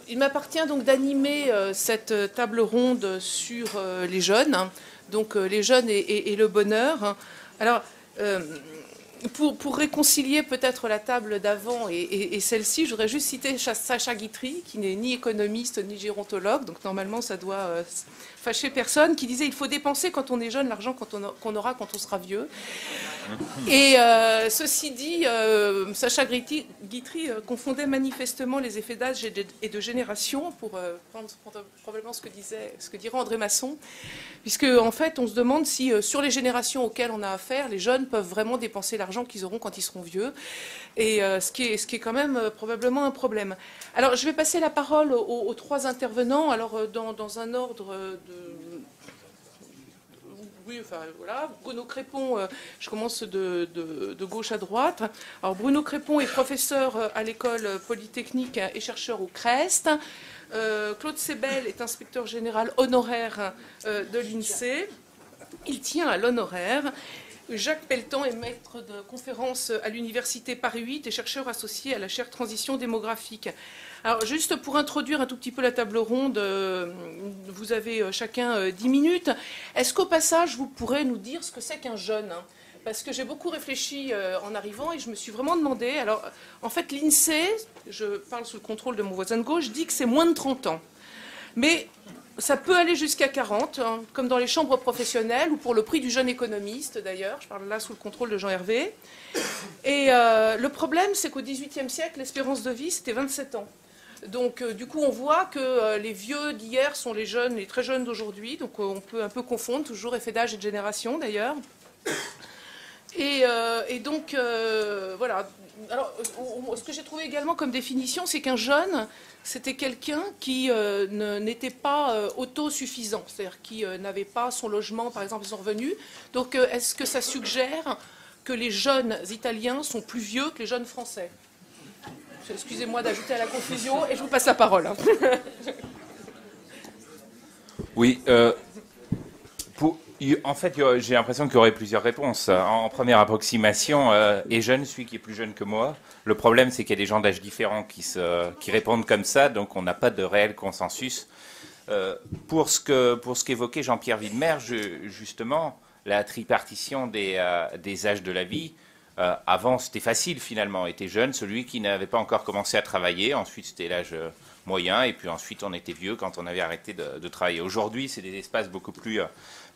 il m'appartient donc d'animer cette table ronde sur les jeunes, hein, donc les jeunes et le bonheur. Alors, pour réconcilier peut-être la table d'avant et celle-ci, je voudrais juste citer Sacha Guitry, qui n'est ni économiste ni gérontologue, donc normalement ça doit fâcher personne, qui disait il faut dépenser quand on est jeune l'argent qu'on aura quand on sera vieux. Et ceci dit, Sacha Guitry confondait manifestement les effets d'âge et de génération, pour prendre probablement ce que dirait André Masson, puisque en fait on se demande si sur les générations auxquelles on a affaire, les jeunes peuvent vraiment dépenser l'argent qu'ils auront quand ils seront vieux, et ce qui est quand même probablement un problème. Alors je vais passer la parole aux trois intervenants, alors dans un ordre de... Oui, enfin voilà. Bruno Crépon, je commence de gauche à droite. Alors Bruno Crépon est professeur à l'école polytechnique et chercheur au CREST. Claude Sebel est inspecteur général honoraire de l'INSEE. Il tient à l'honoraire. Jacques Pelletan est maître de conférence à l'université Paris 8 et chercheur associé à la chaire Transition démographique. Alors, juste pour introduire un tout petit peu la table ronde, vous avez chacun 10 minutes. Est-ce qu'au passage, vous pourrez nous dire ce que c'est qu'un jeune, hein? Parce que j'ai beaucoup réfléchi en arrivant et je me suis vraiment demandé... Alors, en fait, l'INSEE, je parle sous le contrôle de mon voisin de gauche, dit que c'est moins de 30 ans. Mais ça peut aller jusqu'à 40, hein, comme dans les chambres professionnelles ou pour le prix du jeune économiste, d'ailleurs. Je parle là sous le contrôle de Jean Hervé. Et le problème, c'est qu'au XVIIIe siècle, l'espérance de vie, c'était 27 ans. Donc, du coup, on voit que les vieux d'hier sont les jeunes, les très jeunes d'aujourd'hui. Donc, on peut un peu confondre, toujours effet d'âge et de génération, d'ailleurs. Et donc, voilà. Alors, ce que j'ai trouvé également comme définition, c'est qu'un jeune, c'était quelqu'un qui n'était pas autosuffisant, c'est-à-dire qui n'avait pas son logement, par exemple, son revenu. Donc, est-ce que ça suggère que les jeunes Italiens sont plus vieux que les jeunes Français? Excusez-moi d'ajouter à la confusion, et je vous passe la parole. Oui, en fait, j'ai l'impression qu'il y aurait plusieurs réponses. En première approximation, est jeune celui qui est plus jeune que moi. Le problème, c'est qu'il y a des gens d'âge différents qui répondent comme ça, donc on n'a pas de réel consensus. Pour ce qu'évoquait Jean-Pierre Wilmer, justement, la tripartition des âges de la vie, avant, c'était facile finalement. Était jeune celui qui n'avait pas encore commencé à travailler. Ensuite, c'était l'âge moyen. Et puis ensuite, on était vieux quand on avait arrêté de travailler. Aujourd'hui, c'est des espaces beaucoup plus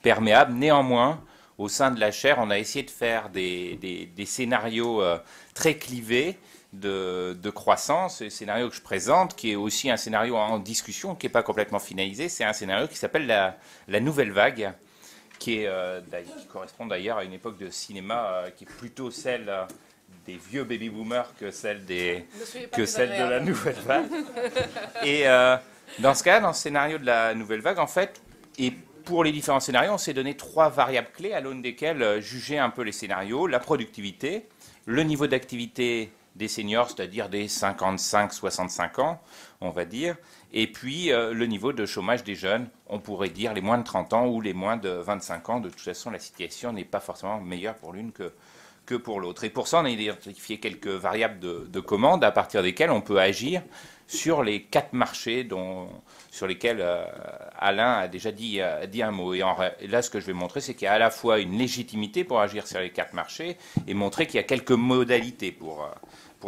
perméables. Néanmoins, au sein de la chaire, on a essayé de faire des scénarios très clivés de croissance. Le scénario que je présente, qui est aussi un scénario en discussion, qui n'est pas complètement finalisé, c'est un scénario qui s'appelle la nouvelle vague, qui correspond d'ailleurs à une époque de cinéma qui est plutôt celle des vieux baby-boomers que celle de la nouvelle vague. Et dans ce cas, dans ce scénario de la nouvelle vague, en fait, et pour les différents scénarios, on s'est donné 3 variables clés à l'aune desquelles juger un peu les scénarios: la productivité, le niveau d'activité des seniors, c'est-à-dire des 55-65 ans, on va dire, et puis le niveau de chômage des jeunes, on pourrait dire les moins de 30 ans ou les moins de 25 ans. De toute façon, la situation n'est pas forcément meilleure pour l'une que pour l'autre. Et pour ça, on a identifié quelques variables de commande à partir desquelles on peut agir sur les 4 marchés sur lesquels Alain a déjà dit un mot. Et là, ce que je vais montrer, c'est qu'il y a à la fois une légitimité pour agir sur les 4 marchés et montrer qu'il y a quelques modalités pour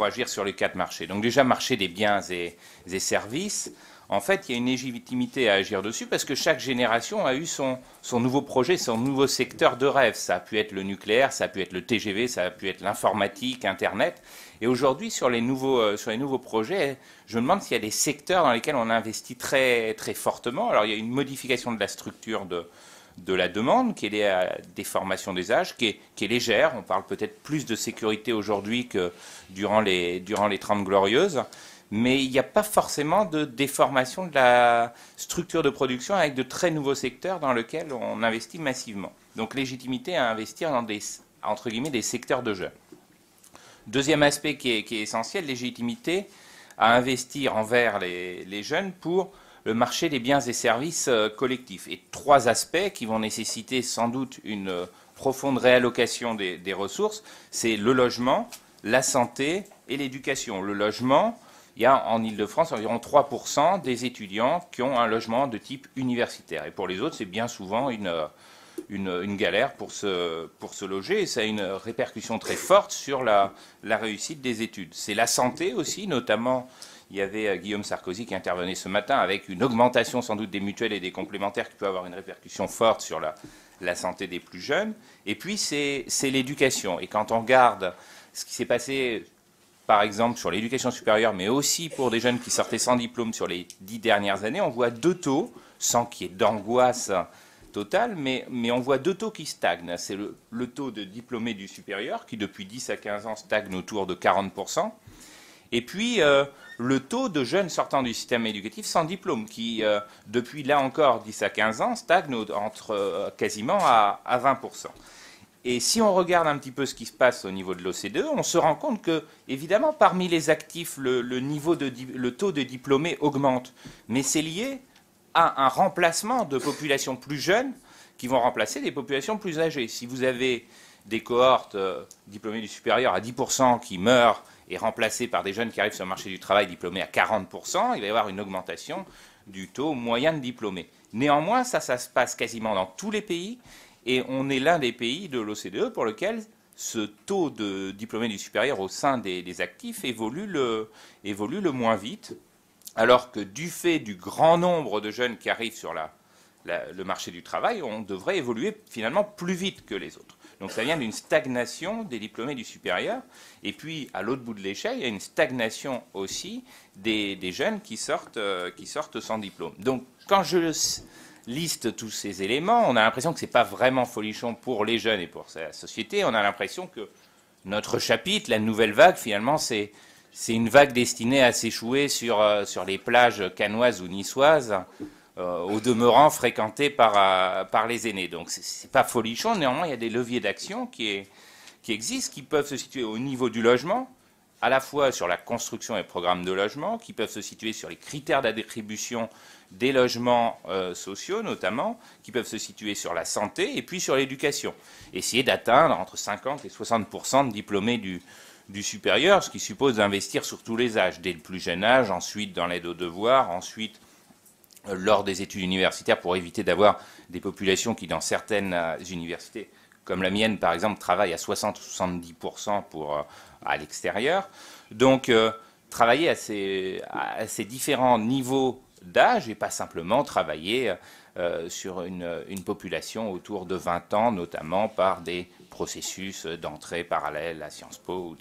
agir sur les 4 marchés. Donc déjà, marché des biens et services. En fait, il y a une légitimité à agir dessus parce que chaque génération a eu son nouveau projet, son nouveau secteur de rêve. Ça a pu être le nucléaire, ça a pu être le TGV, ça a pu être l'informatique, Internet. Et aujourd'hui, sur les nouveaux projets, je me demande s'il y a des secteurs dans lesquels on investit très, très fortement. Alors, il y a une modification de la structure de la demande qui est liée à la déformation des âges, qui est légère. On parle peut-être plus de sécurité aujourd'hui que durant les 30 Glorieuses. Mais il n'y a pas forcément de déformation de la structure de production avec de très nouveaux secteurs dans lesquels on investit massivement. Donc légitimité à investir dans entre guillemets, des secteurs de jeunes. Deuxième aspect qui est essentiel, légitimité à investir envers les jeunes pour le marché des biens et services collectifs. Et 3 aspects qui vont nécessiter sans doute une profonde réallocation des ressources, c'est le logement, la santé et l'éducation. Le logement, il y a en Ile-de-France environ 3% des étudiants qui ont un logement de type universitaire. Et pour les autres, c'est bien souvent une galère pour se loger, et ça a une répercussion très forte sur la réussite des études. C'est la santé aussi, notamment, il y avait Guillaume Sarkozy qui intervenait ce matin avec une augmentation sans doute des mutuelles et des complémentaires qui peut avoir une répercussion forte sur la santé des plus jeunes. Et puis c'est l'éducation. Et quand on regarde ce qui s'est passé, par exemple, sur l'éducation supérieure, mais aussi pour des jeunes qui sortaient sans diplôme sur les 10 dernières années, on voit deux taux, sans qu'il y ait d'angoisse totale, mais on voit deux taux qui stagnent. C'est le taux de diplômés du supérieur, qui depuis 10 à 15 ans stagne autour de 40%, et puis le taux de jeunes sortant du système éducatif sans diplôme, qui depuis là encore 10 à 15 ans stagne entre quasiment à 20%. Et si on regarde un petit peu ce qui se passe au niveau de l'OCDE, on se rend compte que, évidemment, parmi les actifs, le taux de diplômés augmente. Mais c'est lié à un remplacement de populations plus jeunes qui vont remplacer des populations plus âgées. Si vous avez des cohortes diplômés du supérieur à 10% qui meurent et remplacés par des jeunes qui arrivent sur le marché du travail diplômés à 40%, il va y avoir une augmentation du taux moyen de diplômés. Néanmoins, ça se passe quasiment dans tous les pays. Et on est l'un des pays de l'OCDE pour lequel ce taux de diplômés du supérieur au sein des actifs évolue le moins vite, alors que du fait du grand nombre de jeunes qui arrivent sur le marché du travail, on devrait évoluer finalement plus vite que les autres. Donc ça vient d'une stagnation des diplômés du supérieur. Et puis, à l'autre bout de l'échelle, il y a une stagnation aussi des jeunes qui sortent sans diplôme. Donc, quand je liste tous ces éléments, on a l'impression que ce n'est pas vraiment folichon pour les jeunes et pour la société. On a l'impression que notre chapitre, la nouvelle vague, finalement, c'est une vague destinée à s'échouer sur les plages cannoises ou niçoises, au demeurant fréquentées par les aînés. Donc ce n'est pas folichon, néanmoins il y a des leviers d'action qui existent, qui peuvent se situer au niveau du logement, à la fois sur la construction et programmes de logement, qui peuvent se situer sur les critères d'attribution des logements sociaux notamment, qui peuvent se situer sur la santé et puis sur l'éducation. Essayer d'atteindre entre 50 et 60% de diplômés du supérieur, ce qui suppose d'investir sur tous les âges, dès le plus jeune âge, ensuite dans l'aide aux devoirs, ensuite lors des études universitaires pour éviter d'avoir des populations qui, dans certaines universités, comme la mienne par exemple, travaillent à 60 ou 70% à l'extérieur. Donc travailler à ces différents niveaux d'âge et pas simplement travailler sur une population autour de 20 ans, notamment par des processus d'entrée parallèle à Sciences Po ou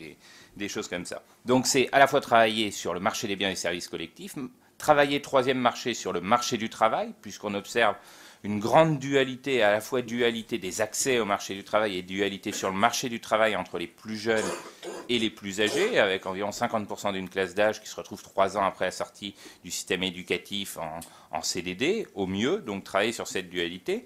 des choses comme ça. Donc c'est à la fois travailler sur le marché des biens et services collectifs, travailler troisième marché sur le marché du travail, puisqu'on observe une grande dualité, à la fois dualité des accès au marché du travail et dualité sur le marché du travail entre les plus jeunes et les plus âgés, avec environ 50% d'une classe d'âge qui se retrouve 3 ans après la sortie du système éducatif en CDD, au mieux, donc travailler sur cette dualité.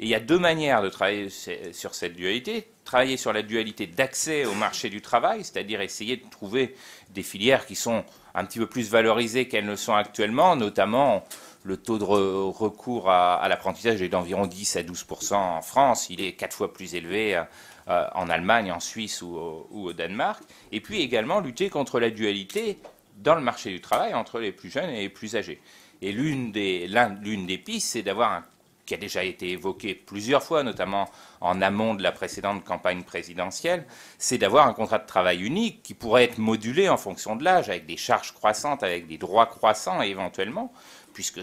Et il y a deux manières de travailler sur cette dualité. Travailler sur la dualité d'accès au marché du travail, c'est-à-dire essayer de trouver des filières qui sont un petit peu plus valorisées qu'elles ne sont actuellement, notamment le taux de recours à l'apprentissage est d'environ 10 à 12% en France. Il est 4 fois plus élevé en Allemagne, en Suisse ou au Danemark. Et puis également lutter contre la dualité dans le marché du travail entre les plus jeunes et les plus âgés. Et l'une des pistes, c'est d'avoir qui a déjà été évoqué plusieurs fois, notamment en amont de la précédente campagne présidentielle, c'est d'avoir un contrat de travail unique qui pourrait être modulé en fonction de l'âge, avec des charges croissantes, avec des droits croissants éventuellement, puisque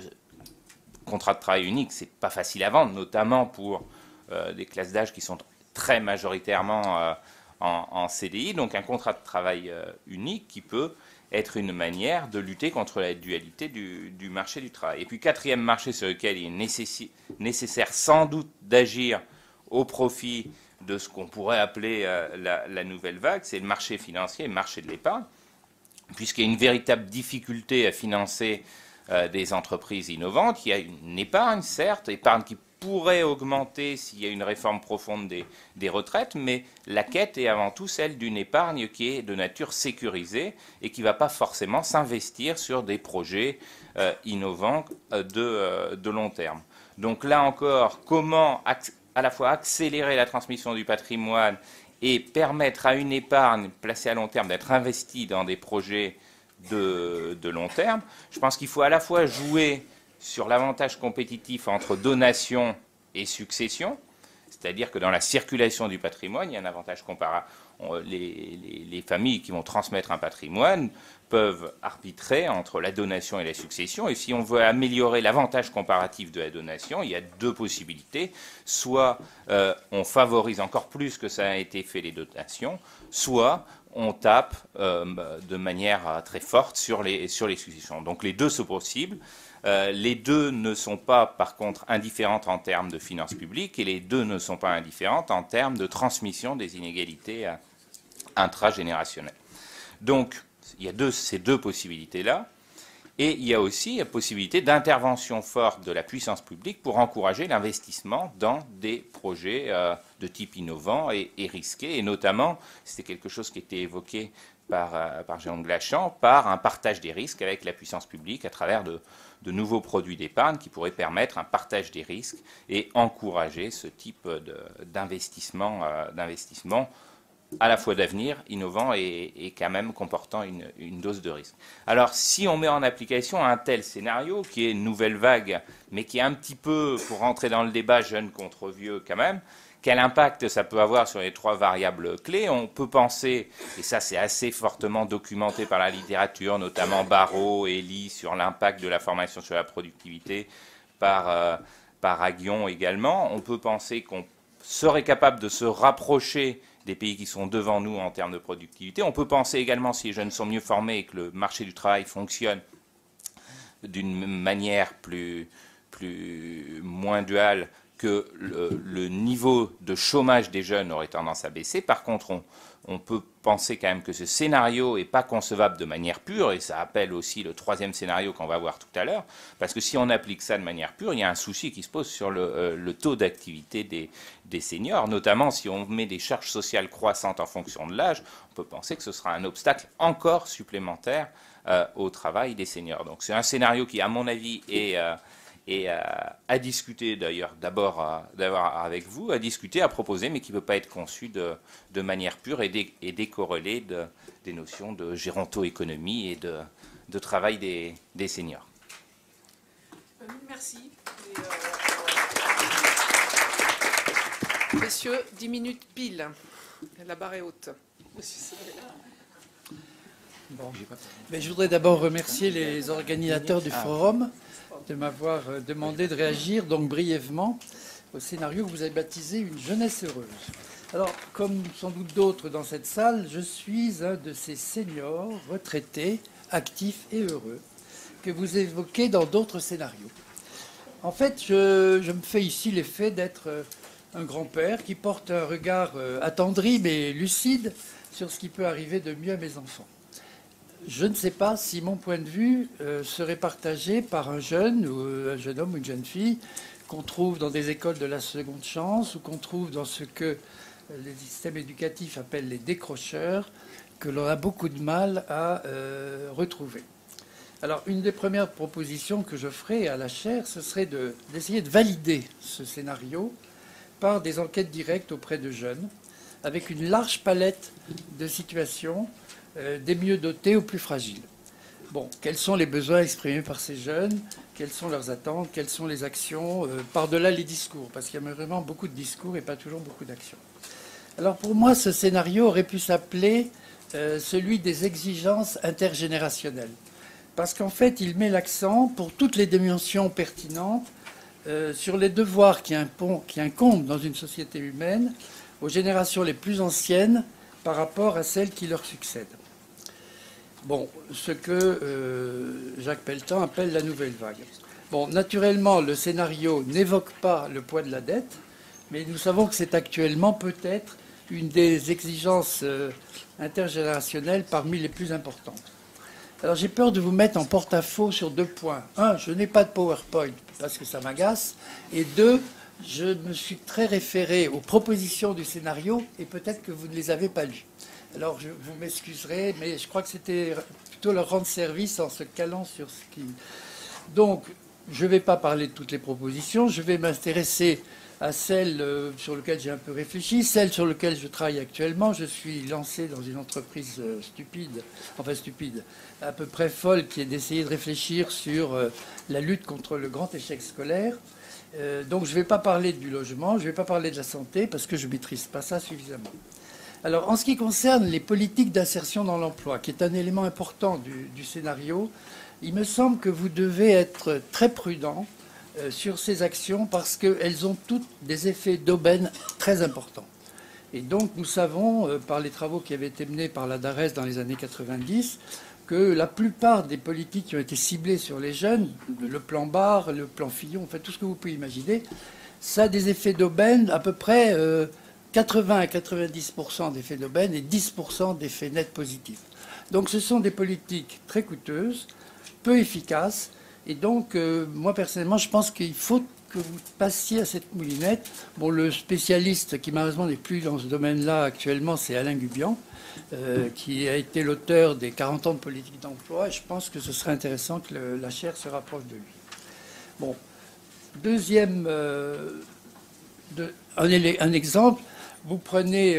contrat de travail unique, c'est pas facile à vendre, notamment pour des classes d'âge qui sont très majoritairement en CDI. Donc un contrat de travail unique qui peut être une manière de lutter contre la dualité du marché du travail. Et puis quatrième marché sur lequel il est nécessaire sans doute d'agir au profit de ce qu'on pourrait appeler la nouvelle vague, c'est le marché financier, le marché de l'épargne, puisqu'il y a une véritable difficulté à financer des entreprises innovantes. Il y a une épargne, certes, épargne qui pourrait augmenter s'il y a une réforme profonde des retraites, mais la quête est avant tout celle d'une épargne qui est de nature sécurisée et qui ne va pas forcément s'investir sur des projets innovants de long terme. Donc là encore, comment à la fois accélérer la transmission du patrimoine et permettre à une épargne placée à long terme d'être investie dans des projets de long terme. Je pense qu'il faut à la fois jouer sur l'avantage compétitif entre donation et succession, c'est-à-dire que dans la circulation du patrimoine, il y a un avantage comparable. Les familles qui vont transmettre un patrimoine peuvent arbitrer entre la donation et la succession. Et si on veut améliorer l'avantage comparatif de la donation, il y a deux possibilités. Soit on favorise encore plus que ça a été fait les donations, soit on tape de manière très forte sur les successions. Donc les deux sont possibles. Les deux ne sont pas, par contre, indifférentes en termes de finances publiques et les deux ne sont pas indifférentes en termes de transmission des inégalités intragénérationnelles. Donc, il y a ces deux possibilités-là. Et il y a aussi la possibilité d'intervention forte de la puissance publique pour encourager l'investissement dans des projets de type innovant et risqué. Et notamment, c'était quelque chose qui était évoqué par Jérôme Glachant, par un partage des risques avec la puissance publique à travers de nouveaux produits d'épargne qui pourraient permettre un partage des risques et encourager ce type d'investissement à la fois d'avenir, innovant et quand même comportant une dose de risque. Alors, si on met en application un tel scénario, qui est une nouvelle vague, mais qui est un petit peu, pour rentrer dans le débat jeune contre vieux quand même, quel impact ça peut avoir sur les trois variables clés? On peut penser, et ça c'est assez fortement documenté par la littérature, notamment Barrault et Lee, sur l'impact de la formation sur la productivité, par Aguillon également, on peut penser qu'on serait capable de se rapprocher des pays qui sont devant nous en termes de productivité. On peut penser également, si les jeunes sont mieux formés et que le marché du travail fonctionne d'une manière moins duale, que le niveau de chômage des jeunes aurait tendance à baisser. Par contre, on peut penser quand même que ce scénario n'est pas concevable de manière pure, et ça appelle aussi le troisième scénario qu'on va voir tout à l'heure, parce que si on applique ça de manière pure, il y a un souci qui se pose sur le taux d'activité des seniors, notamment si on met des charges sociales croissantes en fonction de l'âge, on peut penser que ce sera un obstacle encore supplémentaire au travail des seniors. Donc c'est un scénario qui, à mon avis, est à discuter d'ailleurs, d'abord avec vous, à discuter, à proposer, mais qui ne peut pas être conçu de manière pure et décorrélée des notions de géronto-économie et de travail des seniors. Merci. Messieurs, 10 minutes pile. La barre est haute. Bon. Mais je voudrais d'abord remercier les organisateurs du forum de m'avoir demandé de réagir donc brièvement au scénario que vous avez baptisé « Une jeunesse heureuse ». Alors, comme sans doute d'autres dans cette salle, je suis un de ces seniors retraités, actifs et heureux que vous évoquez dans d'autres scénarios. En fait, je me fais ici l'effet d'être un grand-père qui porte un regard attendri mais lucide sur ce qui peut arriver de mieux à mes enfants. Je ne sais pas si mon point de vue serait partagé par un jeune homme ou une jeune fille qu'on trouve dans des écoles de la seconde chance ou qu'on trouve dans ce que les systèmes éducatifs appellent les décrocheurs, que l'on a beaucoup de mal à retrouver. Alors, une des premières propositions que je ferai à la chaire, ce serait d'essayer de valider ce scénario par des enquêtes directes auprès de jeunes, avec une large palette de situations, des mieux dotés aux plus fragiles. Bon, quels sont les besoins exprimés par ces jeunes? Quelles sont leurs attentes? Quelles sont les actions par-delà les discours? Parce qu'il y a vraiment beaucoup de discours et pas toujours beaucoup d'actions. Alors pour moi, ce scénario aurait pu s'appeler celui des exigences intergénérationnelles. Parce qu'en fait, il met l'accent, pour toutes les dimensions pertinentes, sur les devoirs qui incombent dans une société humaine aux générations les plus anciennes par rapport à celles qui leur succèdent. Bon, ce que Jacques Pelletan appelle la nouvelle vague. Bon, naturellement, le scénario n'évoque pas le poids de la dette, mais nous savons que c'est actuellement peut-être une des exigences intergénérationnelles parmi les plus importantes. Alors j'ai peur de vous mettre en porte-à-faux sur 2 points. 1, je n'ai pas de PowerPoint parce que ça m'agace. Et 2, je me suis très référé aux propositions du scénario et peut-être que vous ne les avez pas lues. Alors vous m'excuserez, mais je crois que c'était plutôt leur rendre service en se calant sur ce qui... Donc, je ne vais pas parler de toutes les propositions, je vais m'intéresser à celle sur laquelle j'ai un peu réfléchi, celle sur laquelle je travaille actuellement. Je suis lancé dans une entreprise stupide, à peu près folle, qui est d'essayer de réfléchir sur la lutte contre le grand échec scolaire. Donc je ne vais pas parler du logement, je ne vais pas parler de la santé, parce que je ne maîtrise pas ça suffisamment. Alors, en ce qui concerne les politiques d'insertion dans l'emploi, qui est un élément important du scénario, il me semble que vous devez être très prudent sur ces actions parce qu'elles ont toutes des effets d'aubaine très importants. Et donc, nous savons, par les travaux qui avaient été menés par la DARES dans les années 90, que la plupart des politiques qui ont été ciblées sur les jeunes, le plan Barre, le plan Fillon, en fait, tout ce que vous pouvez imaginer, ça a des effets d'aubaine à peu près 80 à 90% d'effets d'aubaine et 10% d'effets nets positifs. Donc ce sont des politiques très coûteuses, peu efficaces. Et donc, moi personnellement, je pense qu'il faut que vous passiez à cette moulinette. Bon, le spécialiste qui malheureusement n'est plus dans ce domaine-là actuellement, c'est Alain Gubian, qui a été l'auteur des 40 ans de politique d'emploi. Et je pense que ce serait intéressant que la chaire se rapproche de lui. Bon, deuxième, un exemple. Vous prenez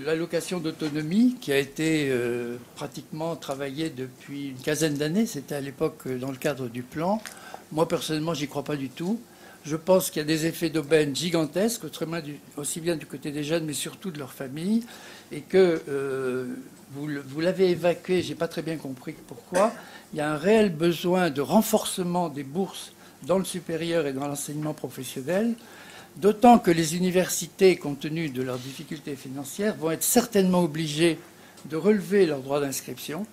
l'allocation d'autonomie qui a été pratiquement travaillée depuis une quinzaine d'années. C'était à l'époque dans le cadre du plan. Moi, personnellement, j'y crois pas du tout. Je pense qu'il y a des effets d'aubaine gigantesques, aussi bien du côté des jeunes, mais surtout de leurs familles. Et que vous l'avez évacué, j'ai pas très bien compris pourquoi. Il y a un réel besoin de renforcement des bourses dans le supérieur et dans l'enseignement professionnel. D'autant que les universités, compte tenu de leurs difficultés financières, vont être certainement obligées de relever leurs droits d'inscription.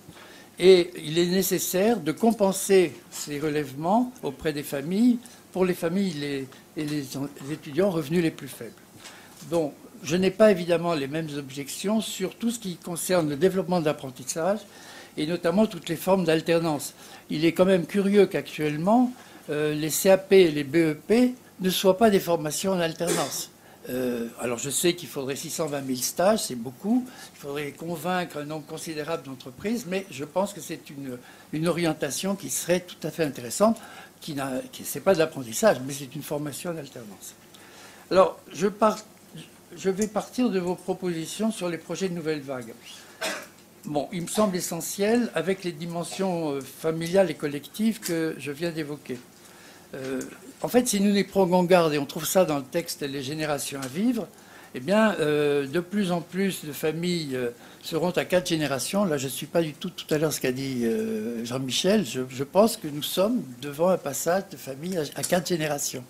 Et il est nécessaire de compenser ces relèvements auprès des familles, pour les familles et les étudiants revenus les plus faibles. Donc, je n'ai pas évidemment les mêmes objections sur tout ce qui concerne le développement de l'apprentissage, et notamment toutes les formes d'alternance. Il est quand même curieux qu'actuellement, les CAP et les BEP ne soient pas des formations en alternance. Alors je sais qu'il faudrait 620 000 stages, c'est beaucoup. Il faudrait convaincre un nombre considérable d'entreprises, mais je pense que c'est une orientation qui serait tout à fait intéressante, qui n'est pas de l'apprentissage, mais c'est une formation en alternance. Alors je vais partir de vos propositions sur les projets de nouvelle vague. Bon, il me semble essentiel, avec les dimensions familiales et collectives que je viens d'évoquer. En fait, si nous les prenons garde, et on trouve ça dans le texte Les générations à vivre, eh bien, de plus en plus de familles seront à 4 générations. Là, je ne suis pas du tout à l'heure ce qu'a dit Jean-Michel. Je pense que nous sommes devant un passage de famille à 4 générations.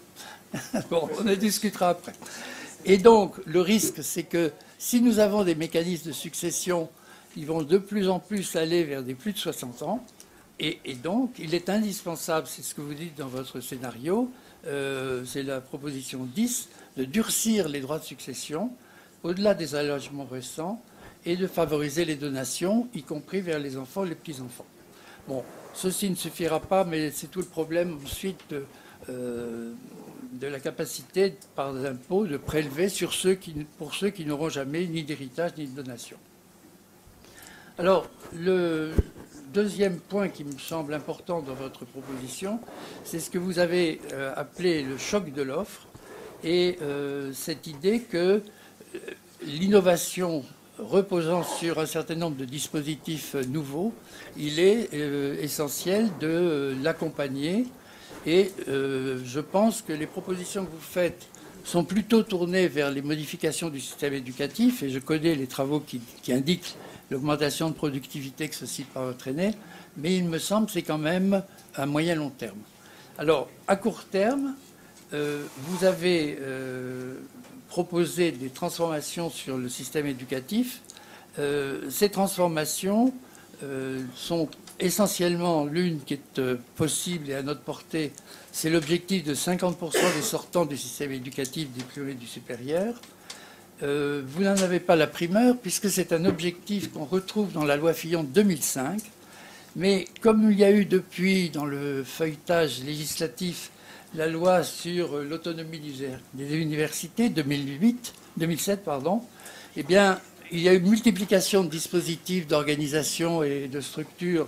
Bon, on en discutera après. Et donc, le risque, c'est que si nous avons des mécanismes de succession, ils vont de plus en plus aller vers des plus de 60 ans. Et donc, il est indispensable, c'est ce que vous dites dans votre scénario, c'est la proposition 10, de durcir les droits de succession au-delà des allogements récents et de favoriser les donations, y compris vers les enfants et les petits-enfants. Bon, ceci ne suffira pas, mais c'est tout le problème ensuite de la capacité par l'impôt de prélever pour ceux qui n'auront jamais ni d'héritage ni de donation. Alors, le deuxième point qui me semble important dans votre proposition, c'est ce que vous avez appelé le choc de l'offre et cette idée que l'innovation reposant sur un certain nombre de dispositifs nouveaux, il est essentiel de l'accompagner et je pense que les propositions que vous faites sont plutôt tournées vers les modifications du système éducatif et je connais les travaux qui indiquent l'augmentation de productivité que ceci peut entraîner, mais il me semble que c'est quand même un moyen long terme. Alors, à court terme, vous avez proposé des transformations sur le système éducatif. Ces transformations sont essentiellement l'une qui est possible et à notre portée, c'est l'objectif de 50% des sortants du système éducatif diplômés du supérieur. Vous n'en avez pas la primeur, puisque c'est un objectif qu'on retrouve dans la loi Fillon de 2005. Mais comme il y a eu depuis, dans le feuilletage législatif, la loi sur l'autonomie des universités, 2007, eh bien, il y a eu une multiplication de dispositifs, d'organisation et de structures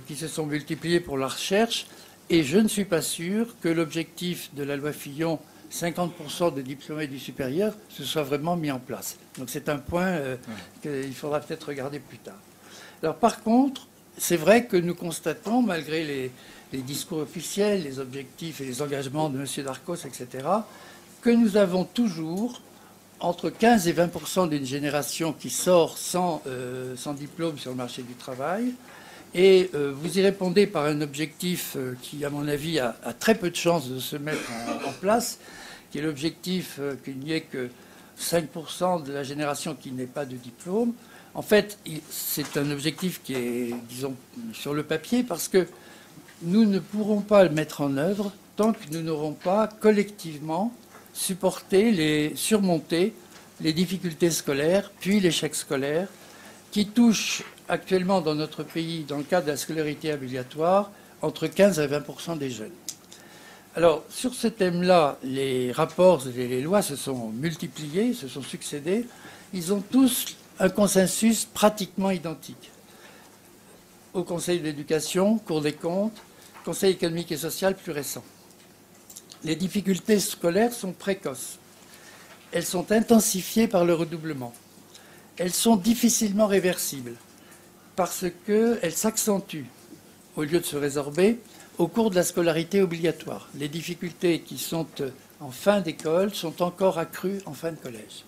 qui se sont multipliés pour la recherche. Et je ne suis pas sûr que l'objectif de la loi Fillon 50% de diplômés du supérieur se soit vraiment mis en place. Donc c'est un point qu'il faudra peut-être regarder plus tard. Alors par contre, c'est vrai que nous constatons, malgré les discours officiels, les objectifs et les engagements de M. Darcos, etc., que nous avons toujours entre 15 et 20% d'une génération qui sort sans diplôme sur le marché du travail. Et vous y répondez par un objectif qui, à mon avis, a très peu de chances de se mettre en place, qui est l'objectif qu'il n'y ait que 5% de la génération qui n'ait pas de diplôme. En fait, c'est un objectif qui est, disons, sur le papier, parce que nous ne pourrons pas le mettre en œuvre tant que nous n'aurons pas collectivement surmonté les difficultés scolaires, puis l'échec scolaire, qui touchent actuellement dans notre pays, dans le cadre de la scolarité obligatoire, entre 15 et 20% des jeunes. Alors, sur ce thème-là, les rapports et les lois se sont multipliés, se sont succédés. Ils ont tous un consensus pratiquement identique. Au Conseil de l'éducation, Cour des comptes, Conseil économique et social plus récent. Les difficultés scolaires sont précoces. Elles sont intensifiées par le redoublement. Elles sont difficilement réversibles parce qu'elles s'accentuent, au lieu de se résorber, au cours de la scolarité obligatoire. Les difficultés qui sont en fin d'école sont encore accrues en fin de collège.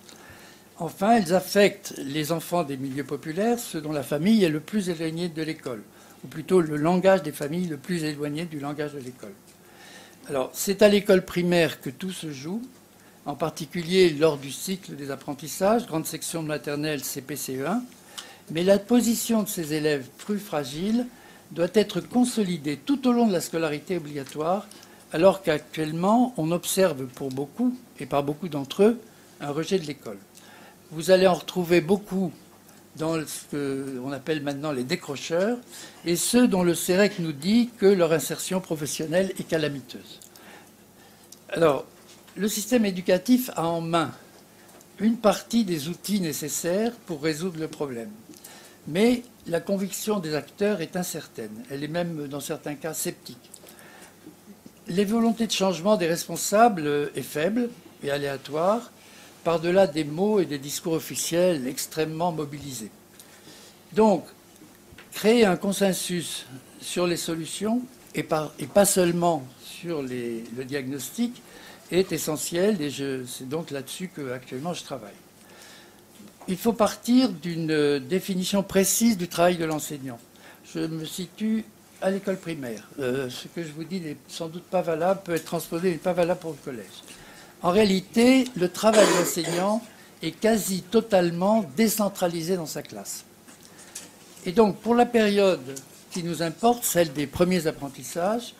Enfin, elles affectent les enfants des milieux populaires, ceux dont la famille est le plus éloignée de l'école, ou plutôt le langage des familles le plus éloigné du langage de l'école. Alors, c'est à l'école primaire que tout se joue, en particulier lors du cycle des apprentissages, grande section de maternelle, CP-CE1, mais la position de ces élèves plus fragiles doit être consolidée tout au long de la scolarité obligatoire, alors qu'actuellement, on observe pour beaucoup, et par beaucoup d'entre eux, un rejet de l'école. Vous allez en retrouver beaucoup dans ce qu'on appelle maintenant les décrocheurs, et ceux dont le CEREC nous dit que leur insertion professionnelle est calamiteuse. Alors, le système éducatif a en main une partie des outils nécessaires pour résoudre le problème. Mais la conviction des acteurs est incertaine. Elle est même, dans certains cas, sceptique. Les volontés de changement des responsables est faible et aléatoire, par-delà des mots et des discours officiels extrêmement mobilisés. Donc, créer un consensus sur les solutions, et pas seulement sur le diagnostic, est essentiel, et c'est donc là-dessus qu'actuellement je travaille. Il faut partir d'une définition précise du travail de l'enseignant. Je me situe à l'école primaire. Ce que je vous dis n'est sans doute pas valable, peut être transposé, mais pas valable pour le collège. En réalité, le travail de l'enseignant est quasi totalement décentralisé dans sa classe. Et donc, pour la période qui nous importe, celle des premiers apprentissages,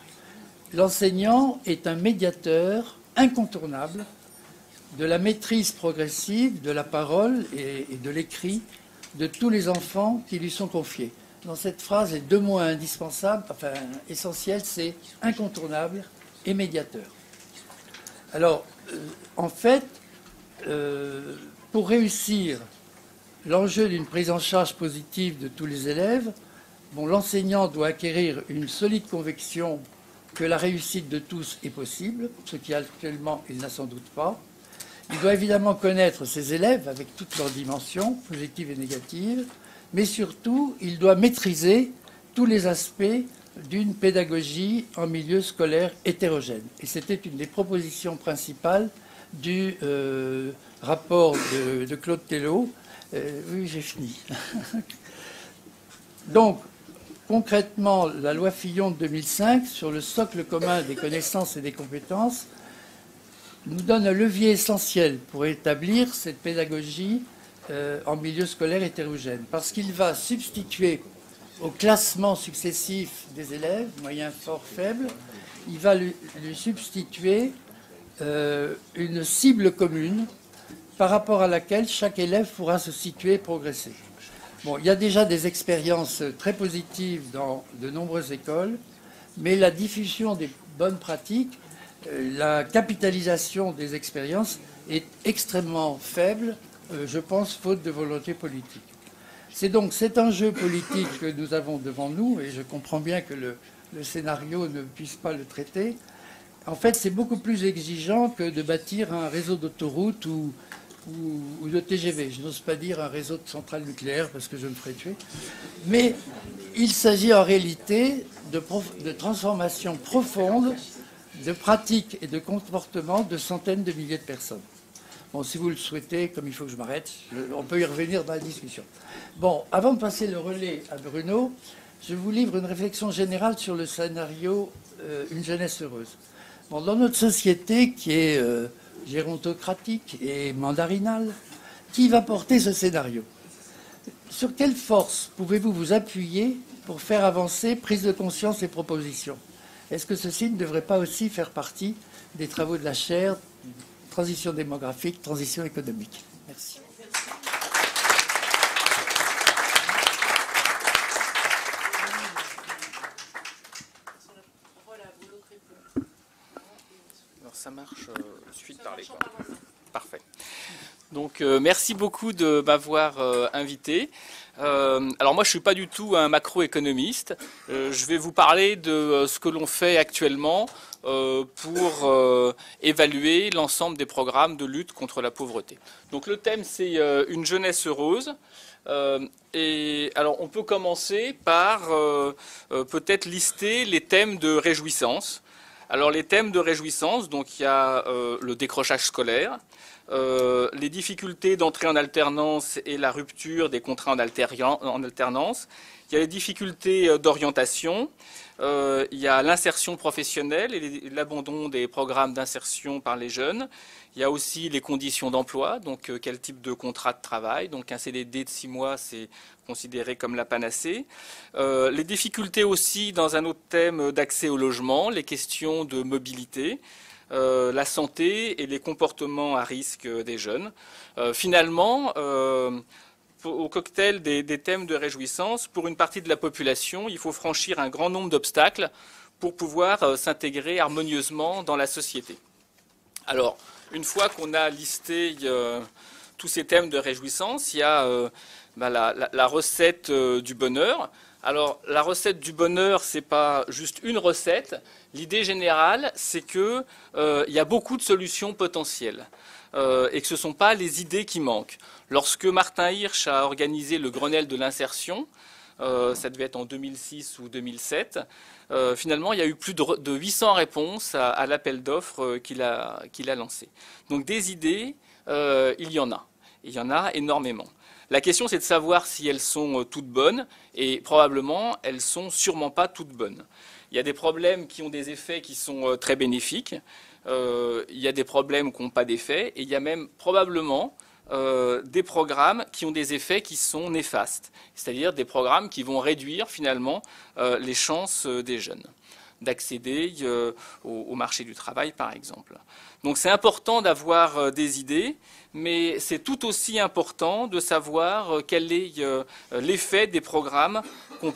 l'enseignant est un médiateur incontournable de la maîtrise progressive de la parole et de l'écrit de tous les enfants qui lui sont confiés. Dans cette phrase, les deux mots indispensables, enfin essentiels, c'est incontournable et médiateur. Alors, en fait, pour réussir l'enjeu d'une prise en charge positive de tous les élèves, l'enseignant doit acquérir une solide conviction que la réussite de tous est possible, ce qui actuellement il n'a sans doute pas. Il doit évidemment connaître ses élèves avec toutes leurs dimensions, positives et négatives, mais surtout, il doit maîtriser tous les aspects d'une pédagogie en milieu scolaire hétérogène. Et c'était une des propositions principales du rapport de Claude Tello. Oui, j'ai fini. Donc, concrètement, la loi Fillon de 2005 sur le socle commun des connaissances et des compétences nous donne un levier essentiel pour établir cette pédagogie en milieu scolaire hétérogène, parce qu'il va substituer au classement successif des élèves, moyen, fort, faible, il va lui substituer une cible commune par rapport à laquelle chaque élève pourra se situer et progresser. Bon, il y a déjà des expériences très positives dans de nombreuses écoles, mais la diffusion des bonnes pratiques, la capitalisation des expériences est extrêmement faible, je pense, faute de volonté politique. C'est donc cet enjeu politique que nous avons devant nous, et je comprends bien que le scénario ne puisse pas le traiter. En fait, c'est beaucoup plus exigeant que de bâtir un réseau d'autoroutes ou de TGV. Je n'ose pas dire un réseau de centrales nucléaires parce que je me ferais tuer. Mais il s'agit en réalité de transformations profondes, de pratiques et de comportements de centaines de milliers de personnes. Bon, si vous le souhaitez, comme il faut que je m'arrête, on peut y revenir dans la discussion. Bon, avant de passer le relais à Bruno, je vous livre une réflexion générale sur le scénario « Une jeunesse heureuse ». Bon, dans notre société qui est gérontocratique et mandarinale, qui va porter ce scénario? Sur quelle force pouvez-vous vous appuyer pour faire avancer prise de conscience et propositions? Est-ce que ceci ne devrait pas aussi faire partie des travaux de la chaire transition démographique, transition économique? Merci. Ça marche suite par les quoi. Parfait. Donc merci beaucoup de m'avoir invité. Alors moi je suis pas du tout un macroéconomiste. Je vais vous parler de ce que l'on fait actuellement pour évaluer l'ensemble des programmes de lutte contre la pauvreté. Donc le thème c'est une jeunesse heureuse. Et alors on peut commencer par peut-être lister les thèmes de réjouissance. Alors les thèmes de réjouissance, donc il y a le décrochage scolaire, les difficultés d'entrée en alternance et la rupture des contrats en alternance, il y a les difficultés d'orientation, il y a l'insertion professionnelle et l'abandon des programmes d'insertion par les jeunes. Il y a aussi les conditions d'emploi, donc quel type de contrat de travail. Donc un CDD de 6 mois, c'est considéré comme la panacée. Les difficultés aussi dans un autre thème d'accès au logement, les questions de mobilité, la santé et les comportements à risque des jeunes. Finalement, au cocktail des thèmes de réjouissance, pour une partie de la population, il faut franchir un grand nombre d'obstacles pour pouvoir s'intégrer harmonieusement dans la société. Alors, une fois qu'on a listé tous ces thèmes de réjouissance, il y a la recette du bonheur. Alors, la recette du bonheur, c'est pas juste une recette. L'idée générale, c'est que il y a beaucoup de solutions potentielles et que ce ne sont pas les idées qui manquent. Lorsque Martin Hirsch a organisé le Grenelle de l'insertion, ça devait être en 2006 ou 2007, finalement, il y a eu plus de 800 réponses à l'appel d'offres qu'il a lancé. Donc des idées, il y en a. Il y en a énormément. La question, c'est de savoir si elles sont toutes bonnes, et probablement, elles sont sûrement pas toutes bonnes. Il y a des problèmes qui ont des effets qui sont très bénéfiques, il y a des problèmes qui n'ont pas d'effet, et il y a même probablement des programmes qui ont des effets qui sont néfastes, c'est-à-dire des programmes qui vont réduire finalement les chances des jeunes d'accéder au marché du travail, par exemple. Donc c'est important d'avoir des idées, mais c'est tout aussi important de savoir quel est l'effet des programmes qu'on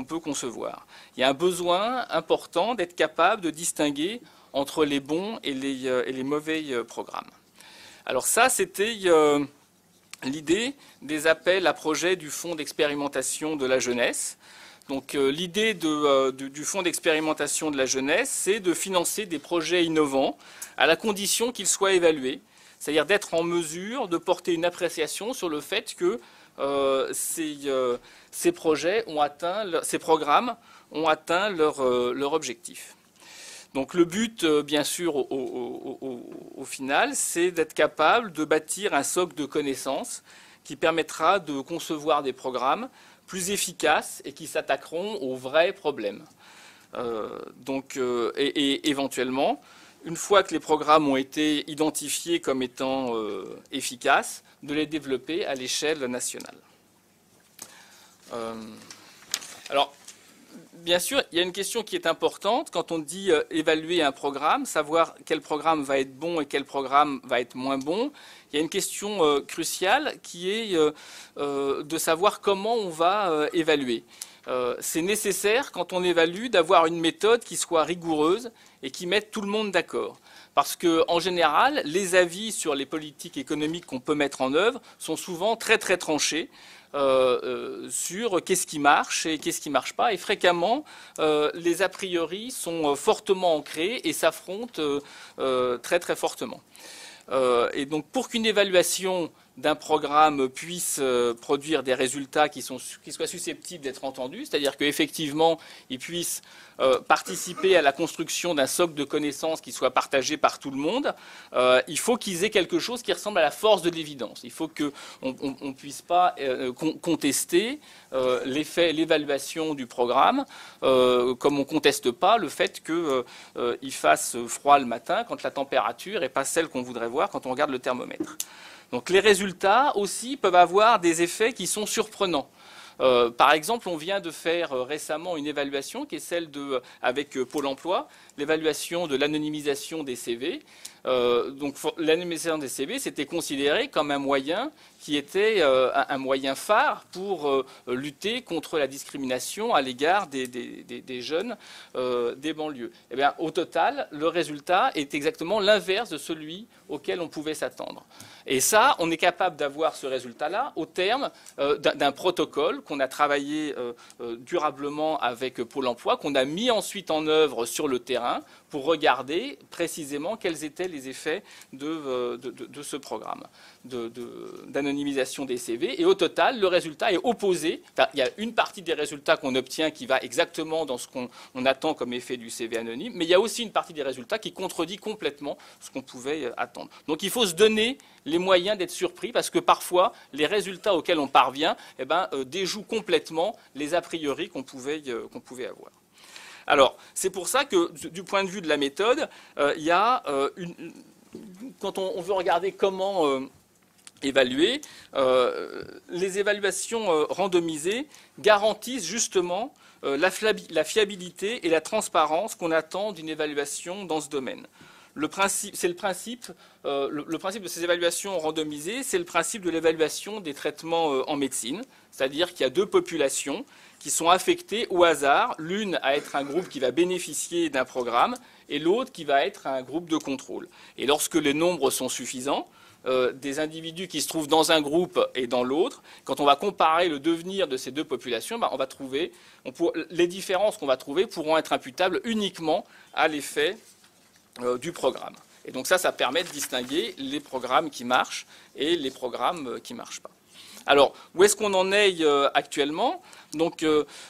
peut concevoir. Il y a un besoin important d'être capable de distinguer entre les bons et les mauvais programmes. Alors ça, c'était l'idée des appels à projets du Fonds d'expérimentation de la jeunesse. Donc l'idée du Fonds d'expérimentation de la jeunesse, c'est de financer des projets innovants à la condition qu'ils soient évalués, c'est-à-dire d'être en mesure de porter une appréciation sur le fait que ces programmes ont atteint leur objectif. Donc le but, bien sûr, au final, c'est d'être capable de bâtir un socle de connaissances qui permettra de concevoir des programmes plus efficaces et qui s'attaqueront aux vrais problèmes. Et éventuellement, une fois que les programmes ont été identifiés comme étant efficaces, de les développer à l'échelle nationale. Alors, bien sûr, il y a une question qui est importante quand on dit évaluer un programme, savoir quel programme va être bon et quel programme va être moins bon. Il y a une question cruciale qui est de savoir comment on va évaluer. C'est nécessaire, quand on évalue, d'avoir une méthode qui soit rigoureuse et qui mette tout le monde d'accord. Parce qu'en général, les avis sur les politiques économiques qu'on peut mettre en œuvre sont souvent très très tranchés. sur qu'est-ce qui marche et qu'est-ce qui ne marche pas. Et fréquemment, les a priori sont fortement ancrés et s'affrontent très très fortement. Et donc pour qu'une évaluation d'un programme puisse produire des résultats qui soient susceptibles d'être entendus, c'est-à-dire qu'effectivement, ils puissent participer à la construction d'un socle de connaissances qui soit partagé par tout le monde, il faut qu'ils aient quelque chose qui ressemble à la force de l'évidence. Il faut qu'on ne puisse pas contester l'évaluation du programme, comme on ne conteste pas le fait qu'il fasse froid le matin quand la température n'est pas celle qu'on voudrait voir quand on regarde le thermomètre. Donc les résultats aussi peuvent avoir des effets qui sont surprenants. Par exemple, on vient de faire récemment une évaluation qui est celle avec Pôle emploi, l'évaluation de l'anonymisation des CV. Donc l'anonymisation des CV, c'était considéré comme un moyen qui était un moyen phare pour lutter contre la discrimination à l'égard des jeunes des banlieues. Eh bien, au total, le résultat est exactement l'inverse de celui auquel on pouvait s'attendre. Et ça, on est capable d'avoir ce résultat-là au terme d'un protocole qu'on a travaillé durablement avec Pôle emploi, qu'on a mis ensuite en œuvre sur le terrain pour regarder précisément quels étaient les effets de ce programme d'anonymisation des CV. Et au total, le résultat est opposé. Enfin, il y a une partie des résultats qu'on obtient qui va exactement dans ce qu'on attend comme effet du CV anonyme, mais il y a aussi une partie des résultats qui contredit complètement ce qu'on pouvait attendre. Donc il faut se donner les moyens d'être surpris, parce que parfois, les résultats auxquels on parvient déjouent complètement les a priori qu'on pouvait avoir. Alors, c'est pour ça que, du point de vue de la méthode, il y a quand on veut regarder comment évaluer, les évaluations randomisées garantissent justement la fiabilité et la transparence qu'on attend d'une évaluation dans ce domaine. Le principe de ces évaluations randomisées, c'est le principe de l'évaluation des traitements en médecine, c'est-à-dire qu'il y a deux populations qui sont affectées au hasard, l'une à être un groupe qui va bénéficier d'un programme et l'autre qui va être un groupe de contrôle. Et lorsque les nombres sont suffisants, des individus qui se trouvent dans un groupe et dans l'autre, quand on va comparer le devenir de ces deux populations, on va trouver, les différences qu'on va trouver pourront être imputables uniquement à l'effet du programme. Et donc ça permet de distinguer les programmes qui marchent et les programmes qui ne marchent pas. Alors, où est-ce qu'on en est actuellement? Donc,